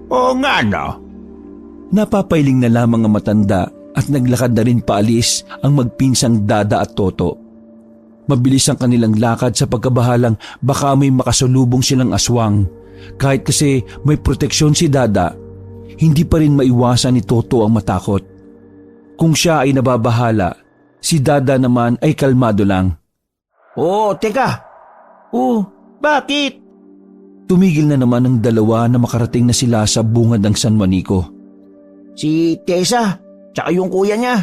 Oo nga no. Napapailing na lamang ang matanda at naglakad na rin paalis ang magpinsang Dada at Toto. Mabilis ang kanilang lakad sa pagkabahalang baka may makasalubong silang aswang. Kahit kasi may proteksyon si Dada, hindi pa rin maiwasan ni Toto ang matakot. Kung siya ay nababahala, si Dada naman ay kalmado lang. Teka. Bakit? Tumigil na naman ang dalawa na makarating na sila sa bungad ng San Juanico. Si Tessa, tsaka yung kuya niya.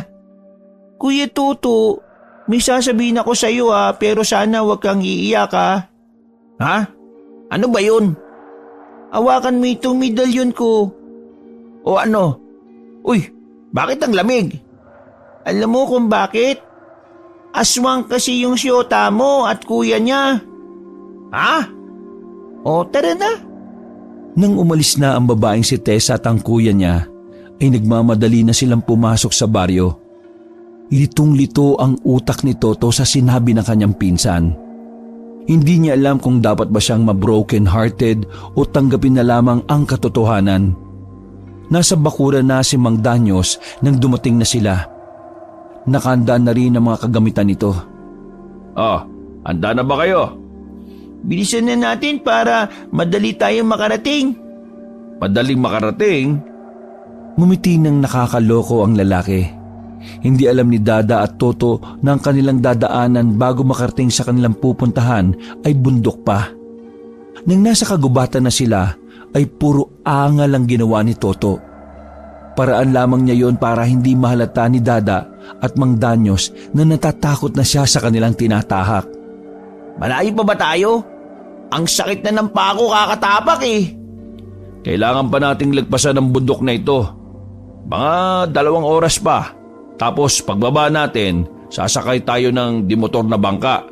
Kuya Toto, may sasabihin ako sa iyo pero sana wag kang iiyak ha. Ha? Ano ba yun? Hawakan mo itong medalyon ko. O ano? Uy, bakit ang lamig? Alam mo kung bakit? Aswang kasi yung siyota mo at kuya niya. Ha? Tara na. Nang umalis na ang babaeng si Tessa at ang kuya niya, ay nagmamadali na silang pumasok sa baryo. Litong-lito ang utak ni Toto sa sinabi ng kanyang pinsan. Hindi niya alam kung dapat ba siyang ma-broken hearted o tanggapin na lamang ang katotohanan. Nasa bakuran na si Mang Danyos nang dumating na sila. Nakahanda na rin ang mga kagamitan nito. Handa na ba kayo? Bilisan na natin para madali tayong makarating. Madaling makarating? Ngumiti ng nakakaloko ang lalaki. Hindi alam ni Dada at Toto na ang kanilang dadaanan bago makarating sa kanilang pupuntahan ay bundok pa. Nang nasa kagubatan na sila ay puro angal ang ginawa ni Toto. Paraan lamang niya yon para hindi mahalata ni Dada at Mang Danyos na natatakot na siya sa kanilang tinatahak. Malayo pa ba tayo? Ang sakit na ng pako kakatapak eh. Kailangan pa nating lagpasan ang bundok na ito. Mga 2 oras pa. Tapos pagbaba natin, sasakay tayo ng dimotor na bangka.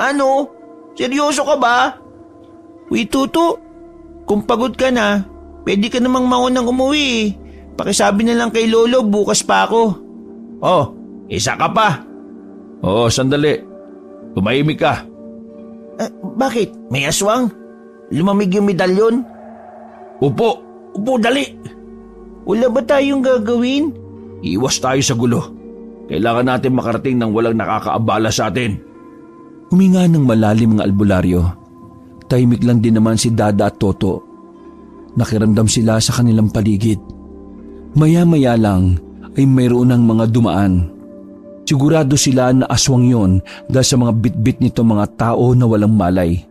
Ano? Seryoso ka ba? Uy, Tuto, kung pagod ka na, pwede ka namang maunang umuwi eh. Pakisabi na lang kay Lolo, bukas pa ako. Isa ka pa. Sandali. Tumahimik ka. Bakit? May aswang? Lumamig yung medalyon? Upo, dali. Wala ba tayong gagawin? Iwas tayo sa gulo. Kailangan natin makarating nang walang nakakaabala sa atin. Huminga ng malalim ang albularyo. Tahimik lang din naman si Dada at Toto. Nakiramdam sila sa kanilang paligid. Maya-maya lang ay mayroon ng mga dumaan. Sigurado sila na aswang yon dahil sa mga bitbit nito mga tao na walang malay.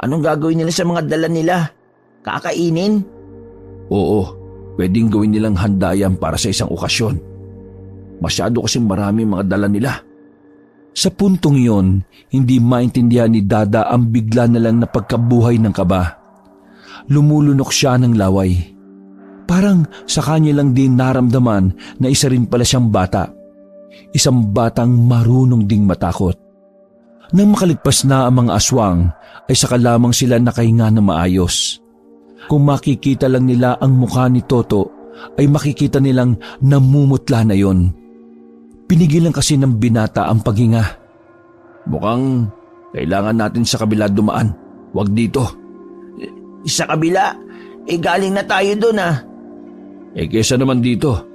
Anong gagawin nila sa mga dala nila? Kakainin? Oo, pwedeng gawin nilang handa yan para sa isang okasyon. Masyado kasing marami mga dala nila. Sa puntong yon, hindi maintindihan ni Dada ang bigla na lang na pagkabuhay ng kaba. Lumulunok siya ng laway. Parang sa kanya lang din naramdaman na isa rin pala siyang bata. Isang batang marunong ding matakot. Nang makaligpas na ang mga aswang, ay saka lamang sila nakahinga na maayos. Kung makikita lang nila ang mukha ni Toto, ay makikita nilang namumutla na yon. Pinigilan kasi ng binata ang paghinga. Mukhang kailangan natin sa kabila dumaan. Huwag dito. Sa kabila? Galing na tayo doon ah. Kesa naman dito.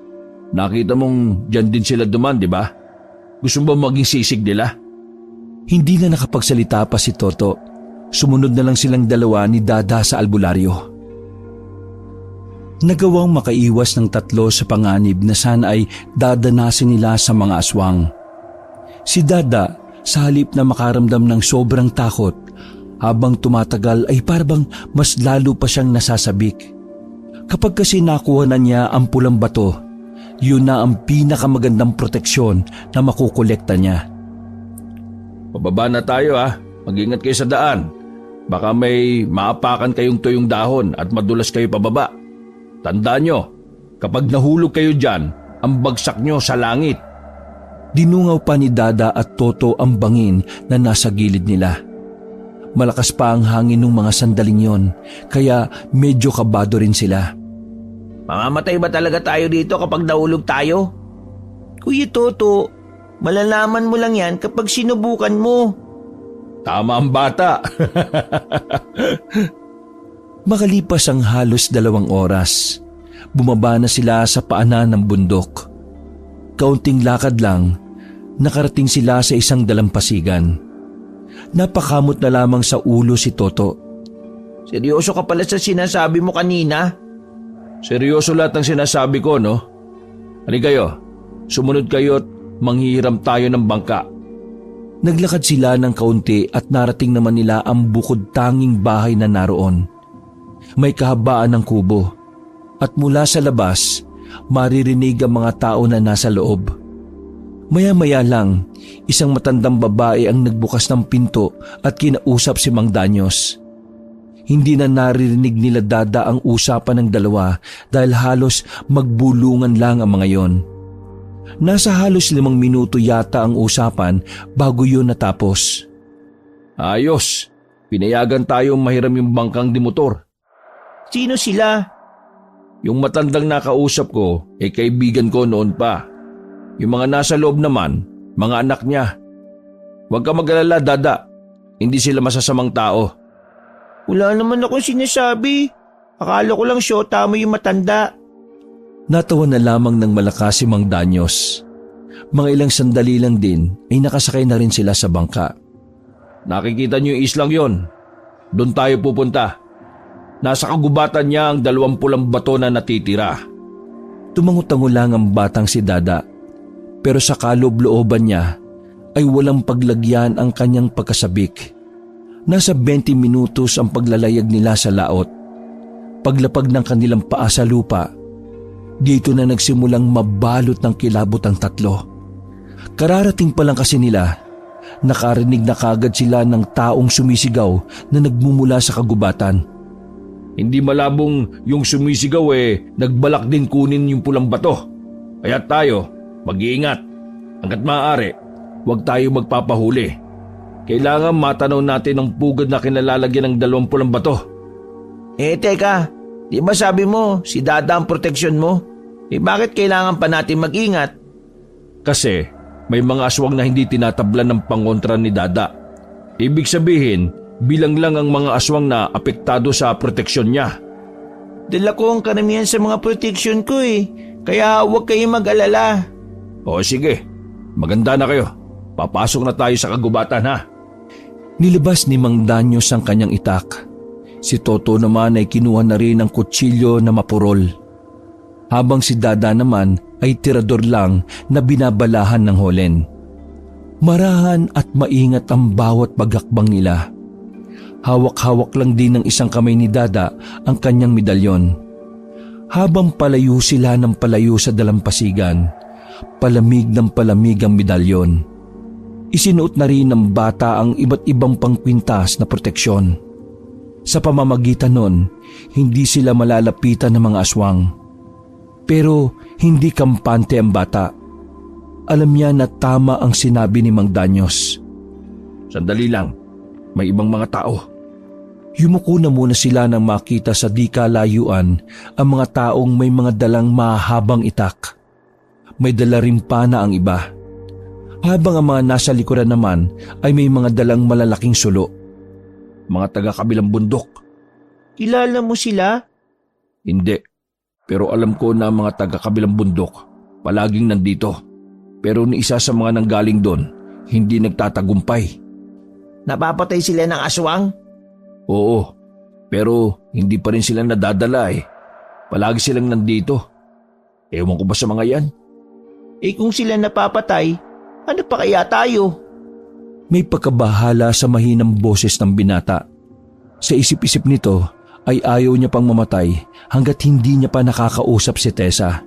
Nakita mong dyan din sila duman, di ba? Gusto mo ba maging sisig nila? Hindi na nakapagsalita pa si Toto. Sumunod na lang silang dalawa ni Dada sa albularyo. Nagawang makaiwas ng 3 sa panganib na sana ay dadanasin nila sa mga aswang. Si Dada, sa halip na makaramdam ng sobrang takot, habang tumatagal ay parang mas lalo pa siyang nasasabik. Kapag kasi nakuha na niya ang pulang bato, yun na ang pinakamagandang proteksyon na makukolekta niya. Pababa na tayo ha. Mag-ingat kayo sa daan. Baka may maapakan kayong tuyong dahon at madulas kayo pababa. Tandaan nyo, kapag nahulog kayo dyan, ang bagsak nyo sa langit. Dinungaw pa ni Dada at Toto ang bangin na nasa gilid nila. Malakas pa ang hangin ng mga sandaling yon, kaya medyo kabado rin sila. Mamamatay ba talaga tayo dito kapag nahulog tayo? Kuya Toto, malalaman mo lang yan kapag sinubukan mo. Tama ang bata. Makalipas ang halos 2 oras, bumaba na sila sa paanan ng bundok. Kaunting lakad lang, nakarating sila sa isang dalampasigan. Napakamot na lamang sa ulo si Toto. Seryoso ka pala sa sinasabi mo kanina? Seryoso lahat ng sinasabi ko, no? Halika kayo, sumunod kayo at manghihiram tayo ng bangka. Naglakad sila ng kaunti at narating naman nila ang bukod tanging bahay na naroon. May kahabaan ng kubo at mula sa labas, maririnig ang mga tao na nasa loob. Maya-maya lang, isang matandang babae ang nagbukas ng pinto at kinausap si Mang Danyos. Hindi na naririnig nila Dada ang usapan ng dalawa dahil halos magbulungan lang ang mga yon. Nasa halos 5 minuto yata ang usapan bago yun natapos. Ayos, pinayagan tayong mahiram yung bangkang dimotor. Sino sila? Yung matandang nakausap ko ay kaibigan ko noon pa. Yung mga nasa loob naman, mga anak niya. Huwag ka mag-alala, Dada. Hindi sila masasamang tao. Wala naman akong sinasabi. Akala ko lang syota mo yung matanda. Natawa na lamang ng malakas si Mang Danyos. Mga ilang sandali lang din ay nakasakay na rin sila sa bangka. Nakikita niyo yung islang yon. Doon tayo pupunta. Nasa kagubatan niya ang 20 bato na natitira. Tumango-tango lang ang batang si Dada, pero sa kaloob-looban niya ay walang paglagyan ang kanyang pagkasabik. Nasa 20 minutos ang paglalayag nila sa laot. Paglapag ng kanilang paa sa lupa, dito na nagsimulang mabalot ng kilabot ang tatlo. Kararating pa lang kasi nila, nakarinig na kagad sila ng taong sumisigaw na nagmumula sa kagubatan. Hindi malabong yung sumisigaw nagbalak din kunin yung pulang bato. Kaya tayo, mag-iingat. Hanggat maaari, huwag tayo magpapahuli. Kailangan matanaw natin ang pugad na kinalalagyan ng 20 bato. Teka, di ba sabi mo si Dada ang proteksyon mo? Bakit kailangan pa natin mag-ingat? Kasi may mga aswang na hindi tinatablan ng pangontra ni Dada. Ibig sabihin, bilang lang ang mga aswang na apektado sa proteksyon niya. Dala ko ang karamihan sa mga proteksyon ko kaya huwag kayong mag-alala. O sige, maganda na kayo. Papasok na tayo sa kagubatan ha. Nilabas ni Mang Danyos ang kanyang itak. Si Toto naman ay kinuha na rin ang kutsilyo na mapurol. Habang si Dada naman ay tirador lang na binabalahan ng holen. Marahan at maingat ang bawat pagakbang nila. Hawak-hawak lang din ng isang kamay ni Dada ang kanyang medalyon. Habang palayo sila ng palayo sa dalampasigan, palamig ng palamig ang medalyon. Isinuot na rin ng bata ang iba't ibang pangkwintas na proteksyon. Sa pamamagitan nun, hindi sila malalapitan ng mga aswang. Pero hindi kampante ang bata. Alam niya na tama ang sinabi ni Mang Danyos. Sandali lang, may ibang mga tao. Yumuko na muna sila nang makita sa di kalayuan ang mga taong may mga dalang mahabang itak. May dala rin pa na ang iba. Habang ang mga nasa likuran naman ay may mga dalang malalaking sulo. Mga taga-kabilang bundok. Kilala mo sila? Hindi, pero alam ko na ang mga taga-kabilang bundok palaging nandito. Pero ni isa sa mga nanggaling doon, hindi nagtatagumpay. Napapatay sila ng aswang? Oo, pero hindi pa rin sila nadadala Palagi silang nandito. Ewan ko ba sa mga yan? Kung sila napapatay, ano pa kaya tayo? May pagkabahala sa mahinang boses ng binata. Sa isip-isip nito ay ayaw niya pang mamatay hanggat hindi niya pa nakakausap si Tessa.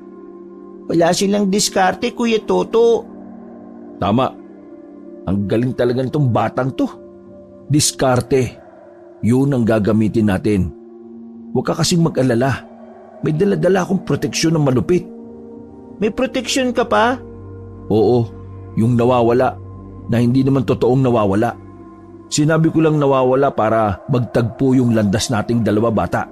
Wala silang diskarte, Kuya Toto. Tama. Ang galing talaga nitong batang to. Diskarte. Yun ang gagamitin natin. Huwag ka kasing mag-alala. May dala-dala akong proteksyon ng malupit. May proteksyon ka pa? Oo, yung nawawala na hindi naman totoong nawawala. Sinabi ko lang nawawala para magtagpo yung landas nating 2 bata.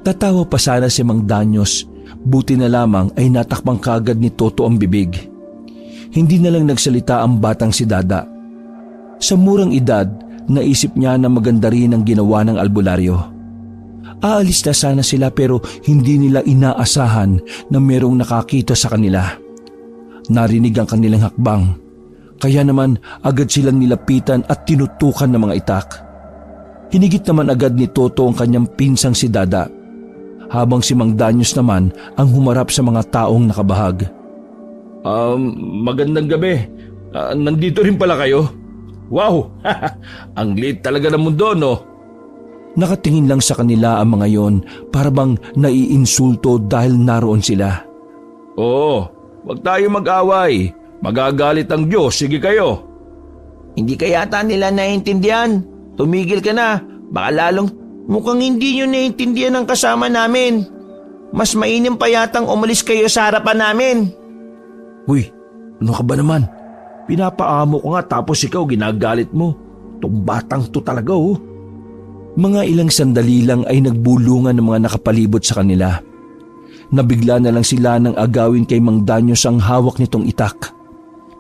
Tatawa pa sana si Mang Danyos, buti na lamang ay natakbang kagad ni Toto ang bibig. Hindi na lang nagsalita ang batang si Dada. Sa murang edad, naisip niya na maganda rin ang ginawa ng albularyo. Aalis na sana sila pero hindi nila inaasahan na merong nakakita sa kanila. Narinig ang kanilang hakbang. Kaya naman agad silang nilapitan at tinutukan ng mga itak. Hinigit naman agad ni Toto ang kanyang pinsang si Dada, habang si Mang Danyos naman ang humarap sa mga taong nakabahag. Magandang gabi. Nandito rin pala kayo? Wow! Ang liit talaga ng mundo, no? Nakatingin lang sa kanila ang mga yon para bang naiinsulto dahil naroon sila. Oo, wag tayo mag-away. Magagalit ang Diyos, sige kayo. Hindi ka yata nila naiintindihan. Tumigil ka na. Baka lalong mukhang hindi nyo naiintindihan ang kasama namin. Mas mainam pa yatang umalis kayo sa harapan namin. Uy, ano ka ba naman? Pinapaamo ko nga tapos ikaw ginagalit mo. Itong batang to talaga Mga ilang sandali lang ay nagbulungan ng mga nakapalibot sa kanila. Nabigla na lang sila nang agawin kay Mang Danyos ang hawak nitong itak.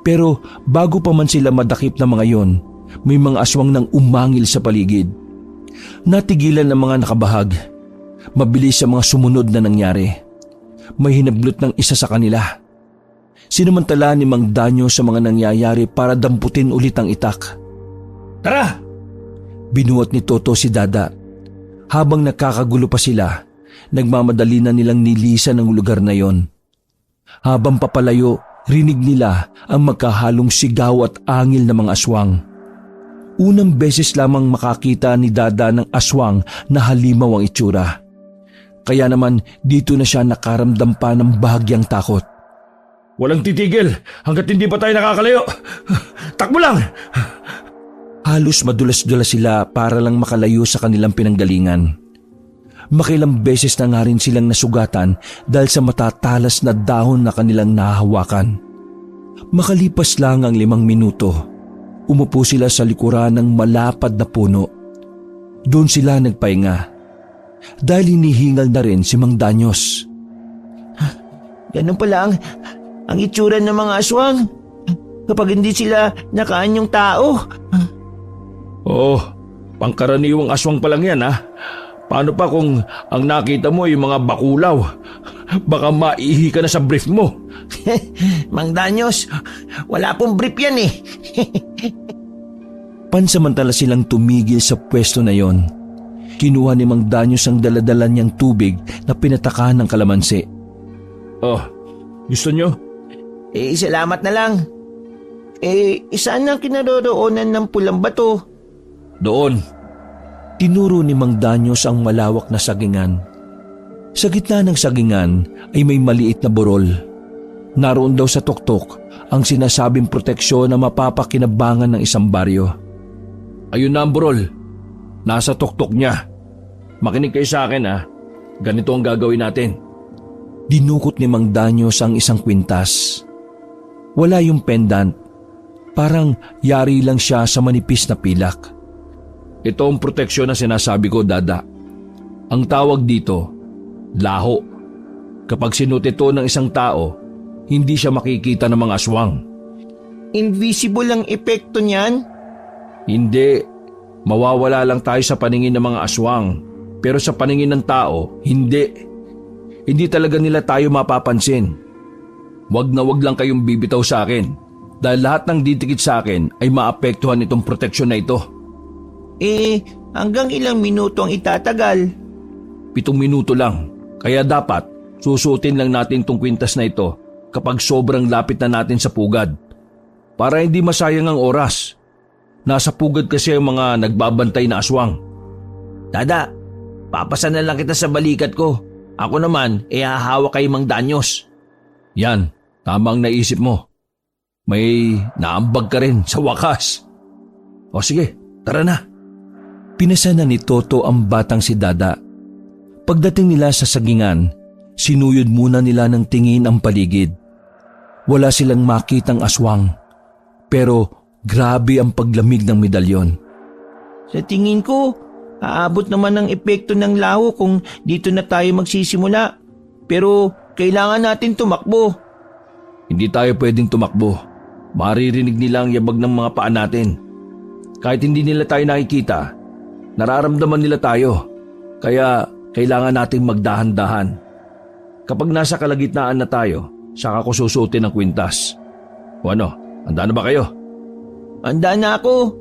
Pero bago pa man sila madakip na mga yon, May mga aswang nang umangil sa paligid. Natigilan ang mga nakabahag. Mabilis ang mga sumunod na nangyari. May hinablot ng isa sa kanila. Sinamantala ni Mang Danyo sa mga nangyayari para damputin ulit ang itak. Tara! Binuhat ni Toto si Dada. Habang nakakagulo pa sila, nagmamadali na nilang nilisan ang lugar na yon. Habang papalayo, rinig nila ang magkahalong sigaw at angil ng mga aswang. Unang beses lamang makakita ni Dada ng aswang na halimaw ang itsura. Kaya naman dito na siya nakaramdam pa ng bahagyang takot. Walang titigil hanggat hindi pa tayo nakakalayo. Takbo lang! Halos madulas-dulas sila para lang makalayo sa kanilang pinanggalingan. Makilang beses na nga rin silang nasugatan dahil sa matatalas na dahon na kanilang nahahawakan. Makalipas lang ang 5 minuto, umupo sila sa likuran ng malapad na puno. Doon sila nagpahinga dahil hinihingal na rin si Mang Danyos. Ganun pala ang itsura ng mga aswang kapag hindi sila nakaanyong tao. Oo, pangkaraniwang aswang pa lang yan ha. Paano pa kung ang nakita mo yung mga bakulaw? Baka maihi ka na sa brief mo. Mang Danyos, wala pong brief yan eh. Pansamantala silang tumigil sa pwesto na yon. Kinuha ni Mang Danyos ang daladala niyang tubig na pinatakan ng kalamansi. Oh, gusto nyo? Salamat na lang. Saan ang kinaroroonan ng pulang bato? Doon. Tinuro ni Mang Danyos ang malawak na sagingan. Sa gitna ng sagingan ay may maliit na burol. Naroon daw sa tuktok ang sinasabing proteksyon na mapapakinabangan ng isang baryo. Ayun na ang burol. Nasa tuktok niya. Makinig kayo sa akin ha. Ganito ang gagawin natin. Dinukot ni Mang Danyos ang isang kwintas. Wala yung pendant. Parang yari lang siya sa manipis na pilak. Ito ang proteksyon na sinasabi ko, Dada. Ang tawag dito, laho. Kapag sinuot ito ng isang tao, hindi siya makikita ng mga aswang. Invisible ang epekto niyan? Hindi. Mawawala lang tayo sa paningin ng mga aswang. Pero sa paningin ng tao, hindi. Hindi talaga nila tayo mapapansin. Wag na wag lang kayong bibitaw sa akin. Dahil lahat ng ditikit sa akin ay maapektuhan itong proteksyon na ito. Hanggang ilang minuto ang itatagal? 7 minuto lang. Kaya dapat susuotin lang natin itong kwintas na ito kapag sobrang lapit na natin sa pugad. Para hindi masayang ang oras. Nasa pugad kasi ang mga nagbabantay na aswang. Dada, papasan na lang kita sa balikat ko. Ako naman, hahawak kay Mang Danyos. Yan, tama ang naisip mo. May naambag ka rin sa wakas. O sige, tara na. Pinasa na ni Toto ang batang si Dada. Pagdating nila sa sagingan, sinuyod muna nila ng tingin ang paligid. Wala silang makitang aswang, pero grabe ang paglamig ng medalyon. Sa tingin ko, aabot naman ang epekto ng laho kung dito na tayo magsisimula. Pero kailangan natin tumakbo. Hindi tayo pwedeng tumakbo. Maririnig nila ang yabag ng mga paa natin. Kahit hindi nila tayo nakikita, nararamdaman nila tayo. Kaya kailangan nating magdahan-dahan. Kapag nasa kalagitnaan na tayo, saka ko susuotin ang kwintas. O ano, handa na ba kayo? Handa na ako.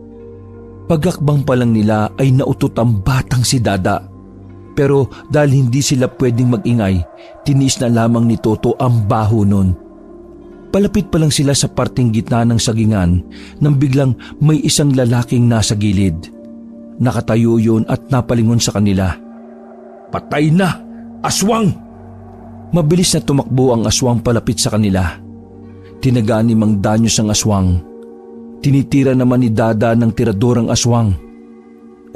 Pagakbang pa lang nila ay nautot ang batang si Dada. Pero dahil hindi sila pwedeng magingay, tinis na lamang ni Toto ang baho nun. Palapit pa lang sila sa parting gitna ng sagingan nang biglang may isang lalaking nasa gilid. Nakatayo yun at napalingon sa kanila. Patay na! Aswang! Mabilis na tumakbo ang aswang palapit sa kanila. Tinagaan ni Mang Danyos ang aswang. Tinitira naman ni Dada ng tirador ang aswang.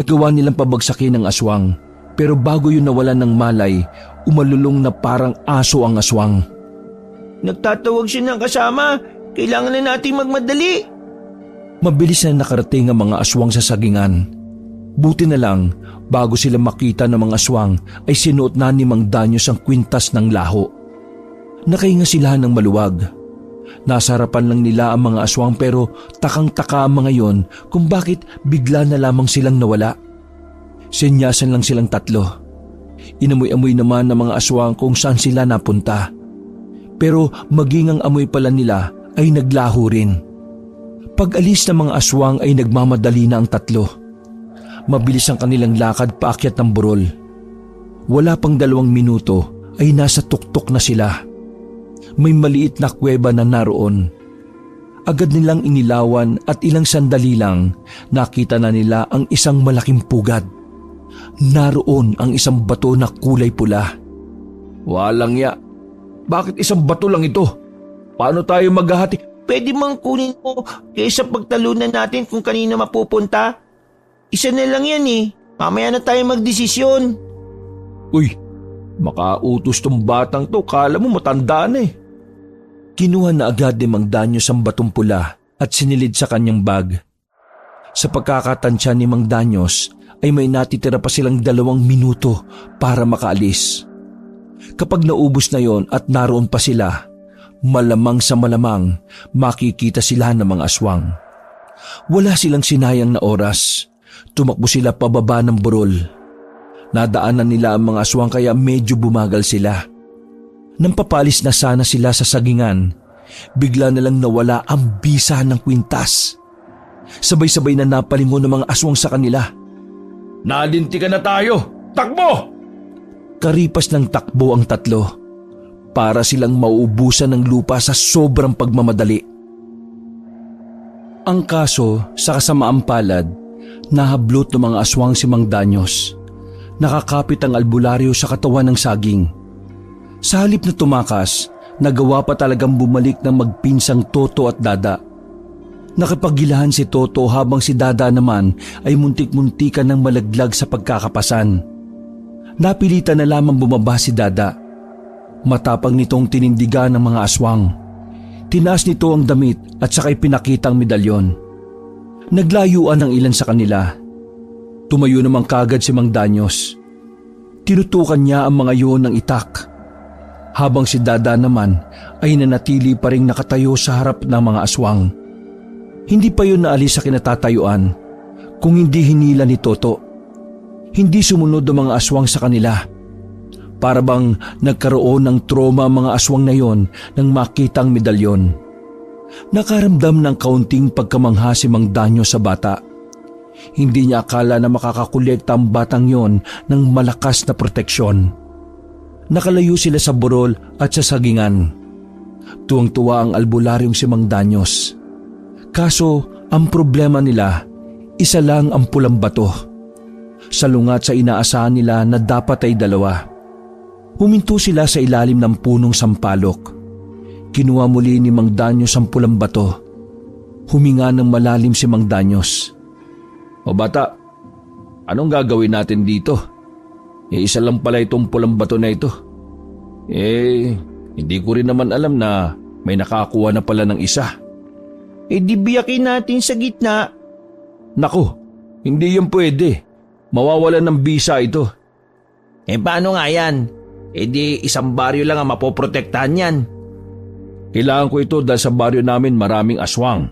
Nagawa nilang pabagsakin ang aswang, pero bago yun nawalan ng malay, umalulong na parang aso ang aswang. Nagtatawag siya ng kasama. Kailangan na natin magmadali. Mabilis na nakarating ang mga aswang sa sagingan. Buti na lang, bago sila makita ng mga aswang, ay sinuot na ni Mang Danyos ang kwintas ng laho. Nakahinga sila ng maluwag. Nasa harapan lang nila ang mga aswang pero takang-taka ang mga yon kung bakit bigla na lamang silang nawala. Senyasan lang silang tatlo. Inamoy-amoy naman ng mga aswang kung saan sila napunta. Pero maging ang amoy pala nila ay naglaho rin. Pag-alis ng mga aswang ay nagmamadali na ang tatlo. Mabilis ang kanilang lakad paakyat ng burol. Wala pang 2 minuto ay nasa tuktok na sila. May maliit na kuweba na naroon. Agad nilang inilawan at ilang sandali lang nakita na nila ang isang malaking pugad. Naroon ang isang bato na kulay pula. Walang ya. Bakit isang bato lang ito? Paano tayo maghahati? Pwede mang kunin mo kaysa pagtalunan natin kung kanina mapupunta. Isa na lang yan eh. Mamaya na tayo magdesisyon. Uy, makautos tong batang to. Kala mo matanda na eh. Kinuha na agad ni Mang Danyos ang batong pula at sinilid sa kanyang bag. Sa pagkakatansya ni Mang Danyos ay may natitira pa silang 2 minuto para makaalis. Kapag naubos na yon at naroon pa sila, malamang sa malamang makikita sila ng mga aswang. Wala silang sinayang na oras. Tumakbo sila pababa ng burol. Nadaanan nila ang mga aswang kaya medyo bumagal sila. Nang papalis na sana sila sa sagingan, bigla na lang nawala ang bisa ng kwintas. Sabay-sabay na napalingon ng mga aswang sa kanila. Nalintikan na tayo! Takbo! Karipas ng takbo ang tatlo para silang mauubusan ng lupa sa sobrang pagmamadali. Ang kaso, sa kasamaang palad, nahablot ng mga aswang si Mang Danyos. Nakakapit ang albularyo sa katawan ng saging. Sa halip na tumakas, nagawa pa talagang bumalik ng magpinsang Toto at Dada. Nakipaggilahan si Toto habang si Dada naman ay muntik-muntikan ng malaglag sa pagkakapasan. Napilitan na lamang bumaba si Dada. Matapang nitong tinindigan ng mga aswang. Tinaas nito ang damit at sakay pinakita ang medalyon. Naglayuan ang ilan sa kanila. Tumayo naman kagad si Mang Danyos. Tinutukan niya ang mga yun ng itak. Habang si Dada naman ay nanatili pa ring nakatayo sa harap ng mga aswang. Hindi pa yun naalis sa kinatatayuan kung hindi hinila ni Toto. Hindi sumunod ang mga aswang sa kanila. Para bang nagkaroon ng trauma ang mga aswang na yon nang makita ang medalyon. Nakaramdam ng kaunting pagkamangha si Mang Danyo sa bata. Hindi niya akala na makakakolekta ang batang yon ng malakas na proteksyon. Nakalayo sila sa burol at sa sagingan. Tuwang-tuwa ang albularyong si Mang Danyos. Kaso ang problema nila, isa lang ang pulang bato. Salungat sa inaasahan nila na dapat ay 2. Huminto sila sa ilalim ng punong sampalok. Kinuha muli ni Mang Danyos ang pulang bato. Huminga ng malalim si Mang Danyos. O bata, anong gagawin natin dito? Isa lang pala itong pulang bato na ito. Hindi ko rin naman alam na may nakakuha na pala ng isa. Di biyakin natin sa gitna. Naku, hindi yan pwede. Mawawalan ng bisa ito. Paano nga yan? Di isang baryo lang ang mapoprotektahan yan. Kailangan ko ito dahil sa baryo namin maraming aswang.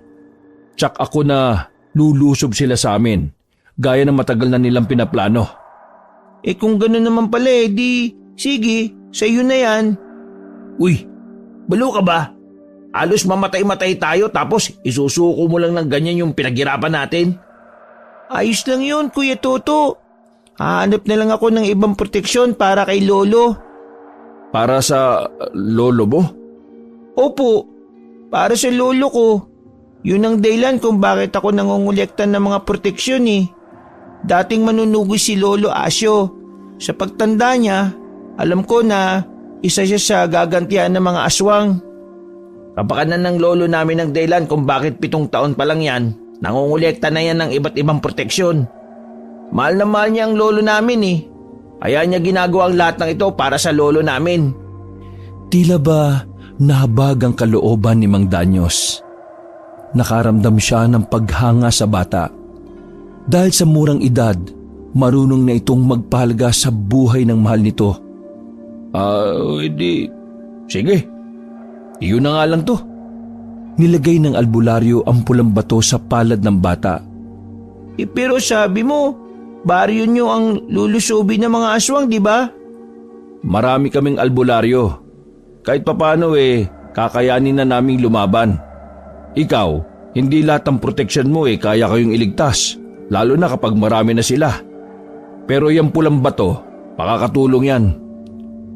Tsak ako na lulusob sila sa amin, gaya ng matagal na nilang pinaplano. Kung gano'n naman pala sige, sa iyo na yan. Uy, balo ka ba? Alos mamatay-matay tayo tapos isusuko mo lang ng ganyan yung pinaghirapan natin. Ayos lang yun, Kuya Toto. Hahanap na lang ako ng ibang proteksyon para kay Lolo. Para sa lolo mo? Opo, para sa lolo ko. Yun ang dahilan kung bakit ako nangongolekta ng mga proteksyon eh. Dating manunugoy si Lolo Asyo. Sa pagtanda niya, alam ko na isa siya sa gagantihan ng mga aswang. Kapakanan ng lolo namin ang dahilan kung bakit 7 taon pa lang yan, nangongolekta na yan ng iba't ibang proteksyon. Mahal na mahal niya ang lolo namin eh. Kaya niya ginagawa ang lahat ng ito para sa lolo namin. Tila ba nahabag ang kalooban ni Mang Danyos? Nakaramdam siya ng paghanga sa bata. Dahil sa murang edad, marunong na itong magpahalaga sa buhay ng mahal nito. Sige. Iyon na nga lang to. Nilagay ng albularyo ang pulang bato sa palad ng bata. Pero sabi mo, baryo nyo ang lulusobin ng mga aswang, di ba? Marami kaming albularyo. Kahit papano kakayanin na naming lumaban. Ikaw, hindi lahat ng proteksyon mo kaya kayong iligtas, lalo na kapag marami na sila. Pero yung pulang bato, makakatulong yan.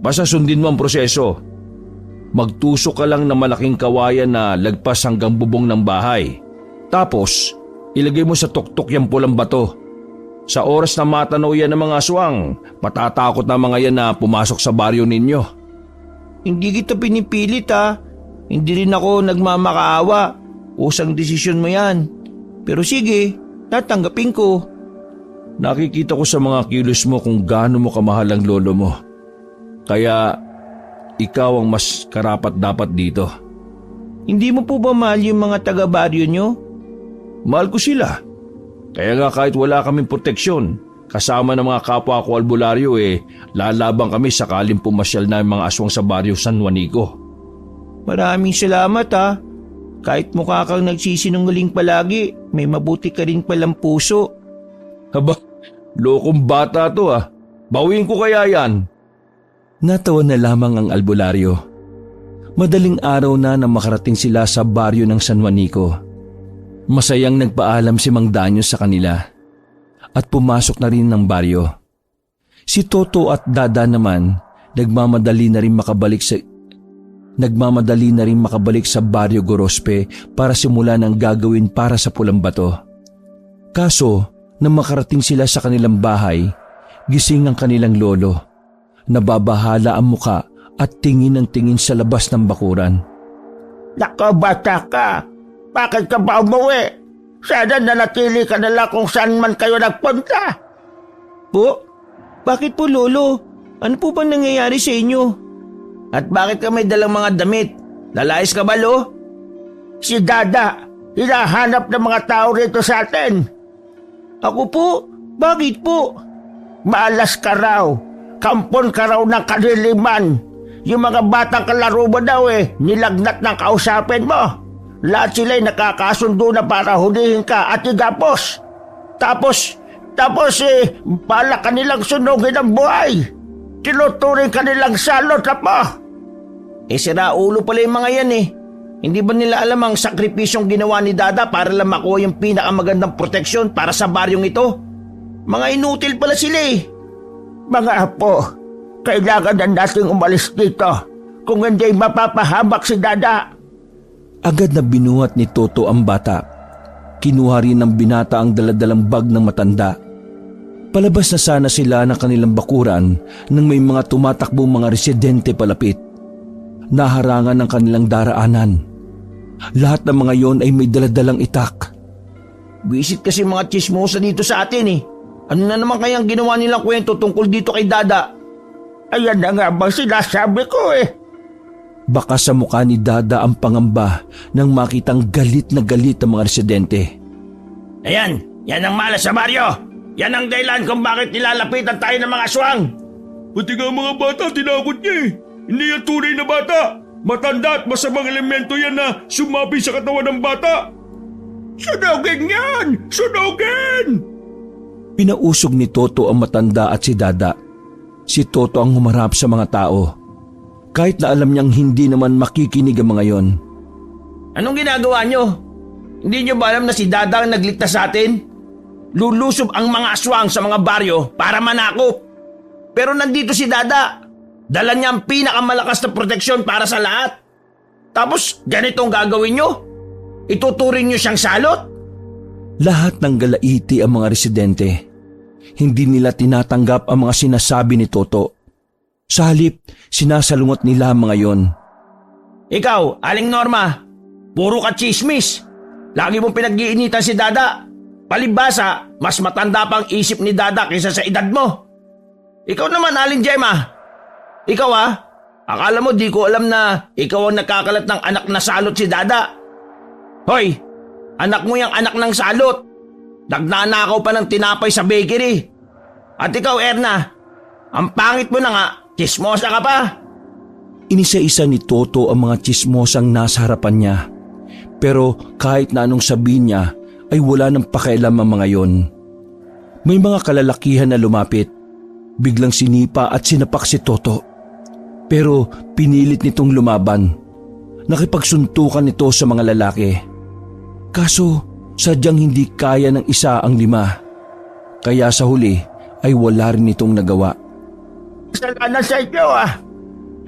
Basta sundin mo ang proseso. Magtusok ka lang ng malaking kawayan na lagpas hanggang bubong ng bahay. Tapos, ilagay mo sa tuktok yung pulang bato. Sa oras na matanaw yan ng mga aswang, matatakot na mga yan na pumasok sa baryo ninyo. Hindi kita pinipilit ha. Hindi rin ako nagmamakaawa. Usang desisyon mo yan. Pero sige, tatanggapin ko. Nakikita ko sa mga kilos mo kung gaano mo kamahal ang lolo mo. Kaya, ikaw ang mas karapat-dapat dito. Hindi mo po ba mahal yung mga taga-baryo nyo? Mahal ko sila. Kaya nga kahit wala kaming proteksyon, kasama ng mga kapwa ko albularyo lalabang kami sakaling pumasyal na yung mga aswang sa baryo San Juanico. Maraming salamat ha. Kahit mukha kang nagsisinungaling palagi, may mabuti ka rin palang puso. Haba, lokong bata to Bawiin ko kaya yan. Natawa na lamang ang albularyo. Madaling araw na makarating sila sa baryo ng San Juanico. Masayang nagpaalam si Mang Danyo sa kanila at pumasok na rin ng baryo. Si Toto at Dada naman nagmamadali na rin makabalik sa baryo Gorospe para simulan ang gagawin para sa pulang bato. Kaso, nang makarating sila sa kanilang bahay, gising ang kanilang lolo. Nababahala ang muka at tingin ng tingin sa labas ng bakuran. Nako, bata ka. Bakit ka ba umuwi? Sana nanatili ka na lang kung saan man kayo nagpunta. Po? Bakit po lolo? Ano po bang nangyayari sa inyo? At bakit ka may dalang mga damit? Lalayas ka ba lo? Si Dada, hinahanap ng mga tao rito sa atin. Ako po? Bakit po? Maalas ka raw. Kampon ka raw ng kaniliman. Yung mga batang kalaro mo daw nilagnat ng kausapin mo. Lahat sila'y nakakasundo na para hulihin ka at igapos. Tapos bala kanilang sunugin ang buhay. Tinuturing kanilang salot mo. Sira ulo pala yung mga yan Hindi ba nila alam ang sakripisyong ginawa ni Dada para lang makuha yung pinakamagandang proteksyon para sa baryong ito? Mga inutil pala sila Mga apo, kailangan na nating umalis dito. Kung hindi mapapahamak si Dada. Agad na binuhat ni Toto ang bata. Kinuha rin ng binata ang daladalang bag ng matanda. Palabas na sana sila ng kanilang bakuran nang may mga tumatakbong mga residente palapit. Naharangan ng kanilang daraanan. Lahat ng mga yon ay may daladalang itak. Visit kasi mga chismosa dito sa atin Ano na naman kayang ginawa nilang kwento tungkol dito kay Dada? Ayan na nga ba sinasabi ko Baka sa mukha ni Dada ang pangamba nang makitang galit na galit ang mga residente. Ayan, yan ang malas sa baryo. Yan ang dahilan kung bakit nilalapitan tayo ng mga aswang. Pati nga mga bata tinakot niya Hindi yan tunay na bata. Matanda at masamang elemento yan na sumabi sa katawan ng bata. Sunugin yan! Sunugin! Pinausog ni Toto ang matanda at si Dada. Si Toto ang humarap sa mga tao. Kahit na alam niyang hindi naman makikinig ang mga yon. Anong ginagawa nyo? Hindi nyo ba alam na si Dada ang nagligtas sa atin? Lulusob ang mga aswang sa mga baryo para manakop. Pero nandito si Dada. Dala niya ang pinakamalakas na proteksyon para sa lahat. Tapos ganito ang gagawin nyo? Ituturing nyo siyang salot? Lahat ng galaiti ang mga residente. Hindi nila tinatanggap ang mga sinasabi ni Toto. Sa halip, sinasalungot nila ang mga yon. Ikaw, Aling Norma, puro ka chismis. Lagi mong pinag-iinitan si Dada. Palibhasa, mas matanda pang isip ni Dada kaysa sa edad mo. Ikaw naman, Aling Gemma. Ikaw akala mo di ko alam na ikaw ang nakakalat ng anak na salot si Dada. Hoy, anak mo yung anak ng salot. Nagnanakaw pa ng tinapay sa bakery. At ikaw, Erna, ang pangit mo na nga, chismosa ka pa. Inisa-isa ni Toto ang mga chismosang nasa harapan niya. Pero kahit na anong sabihin niya ay wala nang pakialam ang mga yon. May mga kalalakihan na lumapit. Biglang sinipa at sinapak si Toto. Pero pinilit nitong lumaban. Nakipagsuntukan nito sa mga lalaki. Kaso sadyang hindi kaya ng isa ang 5. Kaya sa huli ay wala rin itong nagawa. Kasalanan sa inyo ah.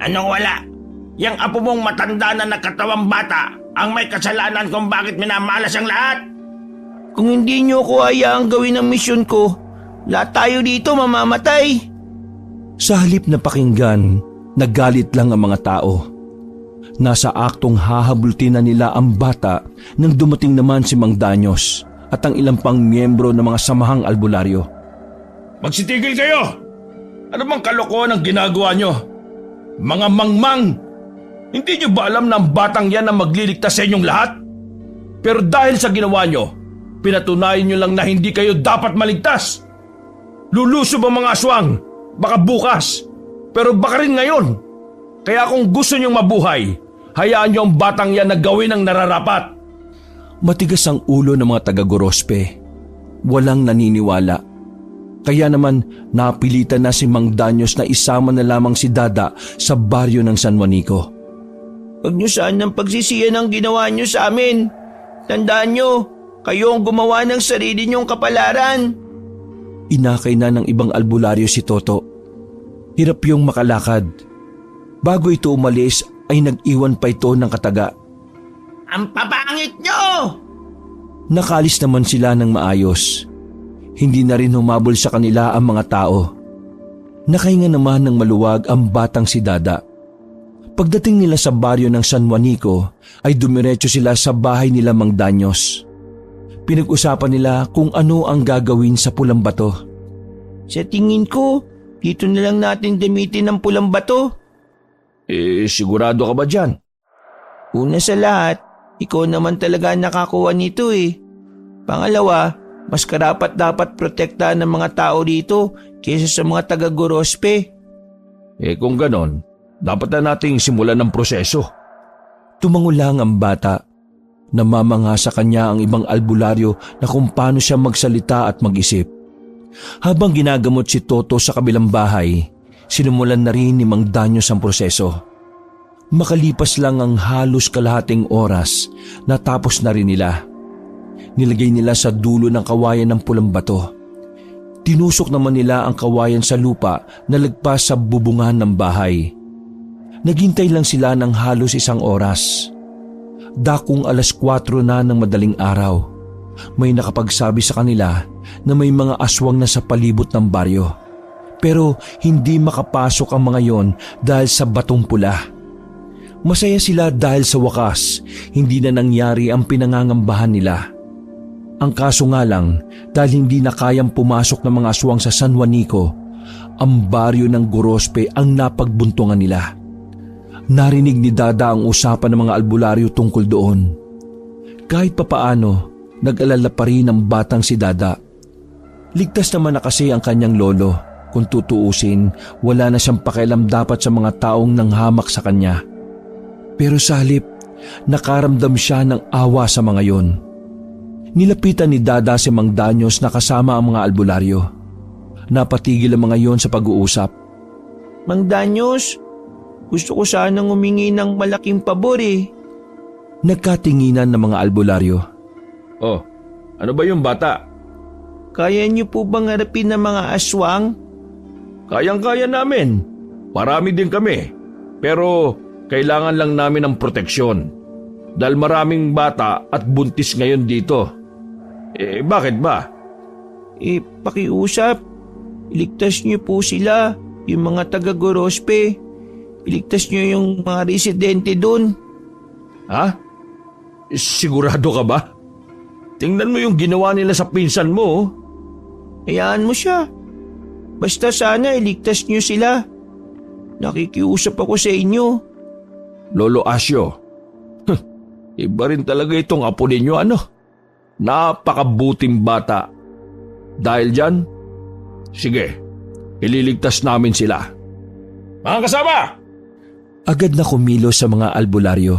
Anong wala? Yang apo mong matanda na nakatawang bata ang may kasalanan kung bakit minamalas ang lahat. Kung hindi niyo ko hayaang gawin ang misyon ko, lahat tayo dito mamamatay. Sa halip na pakinggan, nagalit lang ang mga tao. Nasa aktong hahabultin na nila ang bata nang dumating naman si Mang Danyos at ang ilang pang miyembro ng mga samahang albularyo. Magsitigil kayo! Ano bang kalokohan ang ginagawa nyo? Mga mangmang! Hindi nyo ba alam na ang batang yan ang magliligtas sa inyong lahat? Pero dahil sa ginawa nyo, pinatunayan nyo lang na hindi kayo dapat maligtas. Lulusob ang mga aswang, baka bukas, pero baka rin ngayon. Kaya kung gusto nyong mabuhay, hayaan nyo ang batang yan na gawin ang nararapat. Matigas ang ulo ng mga taga-Gorospe. Walang naniniwala. Kaya naman napilitan na si Mang Danyos na isama na lamang si Dada sa baryo ng San Juanico. Huwag niyo sanang pagsisiyan ang ginawa niyo sa amin. Tandaan niyo, kayo ang gumawa ng sarili niyong kapalaran. Inakay na ng ibang albularyo si Toto. Hirap yung makalakad. Bago ito umalis ay nag-iwan pa ito ng kataga. Ang papangit niyo! Nakalis naman sila ng maayos. Hindi na rin humabol sa kanila ang mga tao. Nakahinga naman ng maluwag ang batang si Dada. Pagdating nila sa baryo ng San Juanico ay dumiretso sila sa bahay nila Mang Danyos. Pinag-usapan nila kung ano ang gagawin sa pulang bato. Sa tingin ko, dito na lang natin gamitin ang pulang bato. Sigurado ka ba dyan? Una sa lahat, ikaw naman talaga nakakuha nito eh. Pangalawa, mas karapat dapat protektahan ng mga tao dito kaysa sa mga taga-Gorospe. Kung ganon, dapat na nating simulan ng proseso. Tumangulang ang bata. Namamanga sa kanya ang ibang albularyo na kung paano siya magsalita at mag-isip. Habang ginagamot si Toto sa kabilang bahay, sinumulan na rin ni Mang Danyos ang proseso. Makalipas lang ang halos kalahating oras, natapos na rin nila. Nilagay nila sa dulo ng kawayan ng pulang bato. Tinusok naman nila ang kawayan sa lupa na lagpas sa bubungan ng bahay. Naghintay lang sila ng halos 1 oras. Dakong 4:00 na ng madaling araw. May nakapagsabi sa kanila na may mga aswang na sa palibot ng baryo. Pero hindi makapasok ang mga yon dahil sa batong pula. Masaya sila dahil sa wakas, hindi na nangyari ang pinangangambahan nila. Ang kaso nga lang, dahil hindi na kayang pumasok ng mga aswang sa San Juanico, ang baryo ng Gorospe ang napagbuntungan nila. Narinig ni Dada ang usapan ng mga albularyo tungkol doon. Kahit papaano, nag-alala pa rin ang batang si Dada. Ligtas naman na kasi ang kanyang lolo. Kung tutuusin, wala na siyang pakialam dapat sa mga taong nanghamak sa kanya. Pero sa halip, nakaramdam siya ng awa sa mga yon. Nilapitan ni Dada si Mang Danyos na kasama ang mga albularyo. Napatigil ang mga yon sa pag-uusap. Mang Danyos, gusto ko sanang humingi ng malaking pabor eh. Nagkatinginan ng mga albularyo. Oh, ano ba yung bata? Kaya niyo po bang harapin ng mga aswang? Kayang-kaya namin. Marami din kami. Pero kailangan lang namin ng proteksyon. Dahil maraming bata at buntis ngayon dito. Bakit ba? Pakiusap. Iligtas niyo po sila, yung mga taga-Gorospe. Iligtas niyo yung mga residente doon. Ha? Sigurado ka ba? Tingnan mo yung ginawa nila sa pinsan mo. Oh. Hayaan mo siya. Basta sana iligtas niyo sila. Nakikiusap ako sa inyo. Lolo Asyo, iba rin talaga itong apo ninyo ano? Napakabuting bata. Dahil dyan, sige, ililigtas namin sila. Mga kasama! Agad na kumilos sa mga albularyo.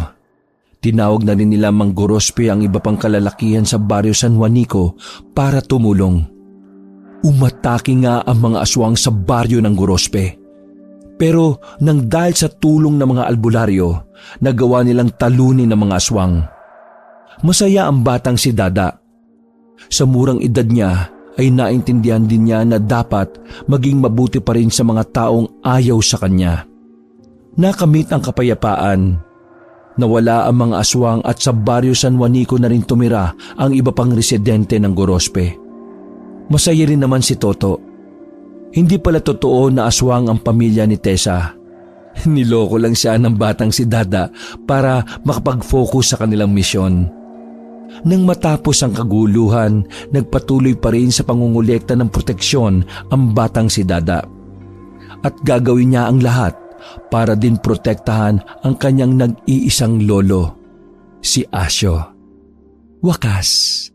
Tinawag na rin nila Mang Gorospe ang iba pang kalalakihan sa baryo San Juanico para tumulong. Umatake nga ang mga aswang sa baryo ng Gorospe. Pero nang dahil sa tulong ng mga albularyo, nagawa nilang talunin ng mga aswang. Masaya ang batang si Dada. Sa murang edad niya ay naintindihan din niya na dapat maging mabuti pa rin sa mga taong ayaw sa kanya. Nakamit ang kapayapaan. Nawala ang mga aswang at sa baryo San Juanico na rin tumira ang iba pang residente ng Gorospe. Masaya rin naman si Toto. Hindi pala totoo na aswang ang pamilya ni Tessa. Niloko lang siya ng batang si Dada para makapag-focus sa kanilang misyon. Nang matapos ang kaguluhan, nagpatuloy pa rin sa pangungulekta ng proteksyon ang batang si Dada. At gagawin niya ang lahat para din protektahan ang kanyang nag-iisang lolo, si Asyo. Wakas.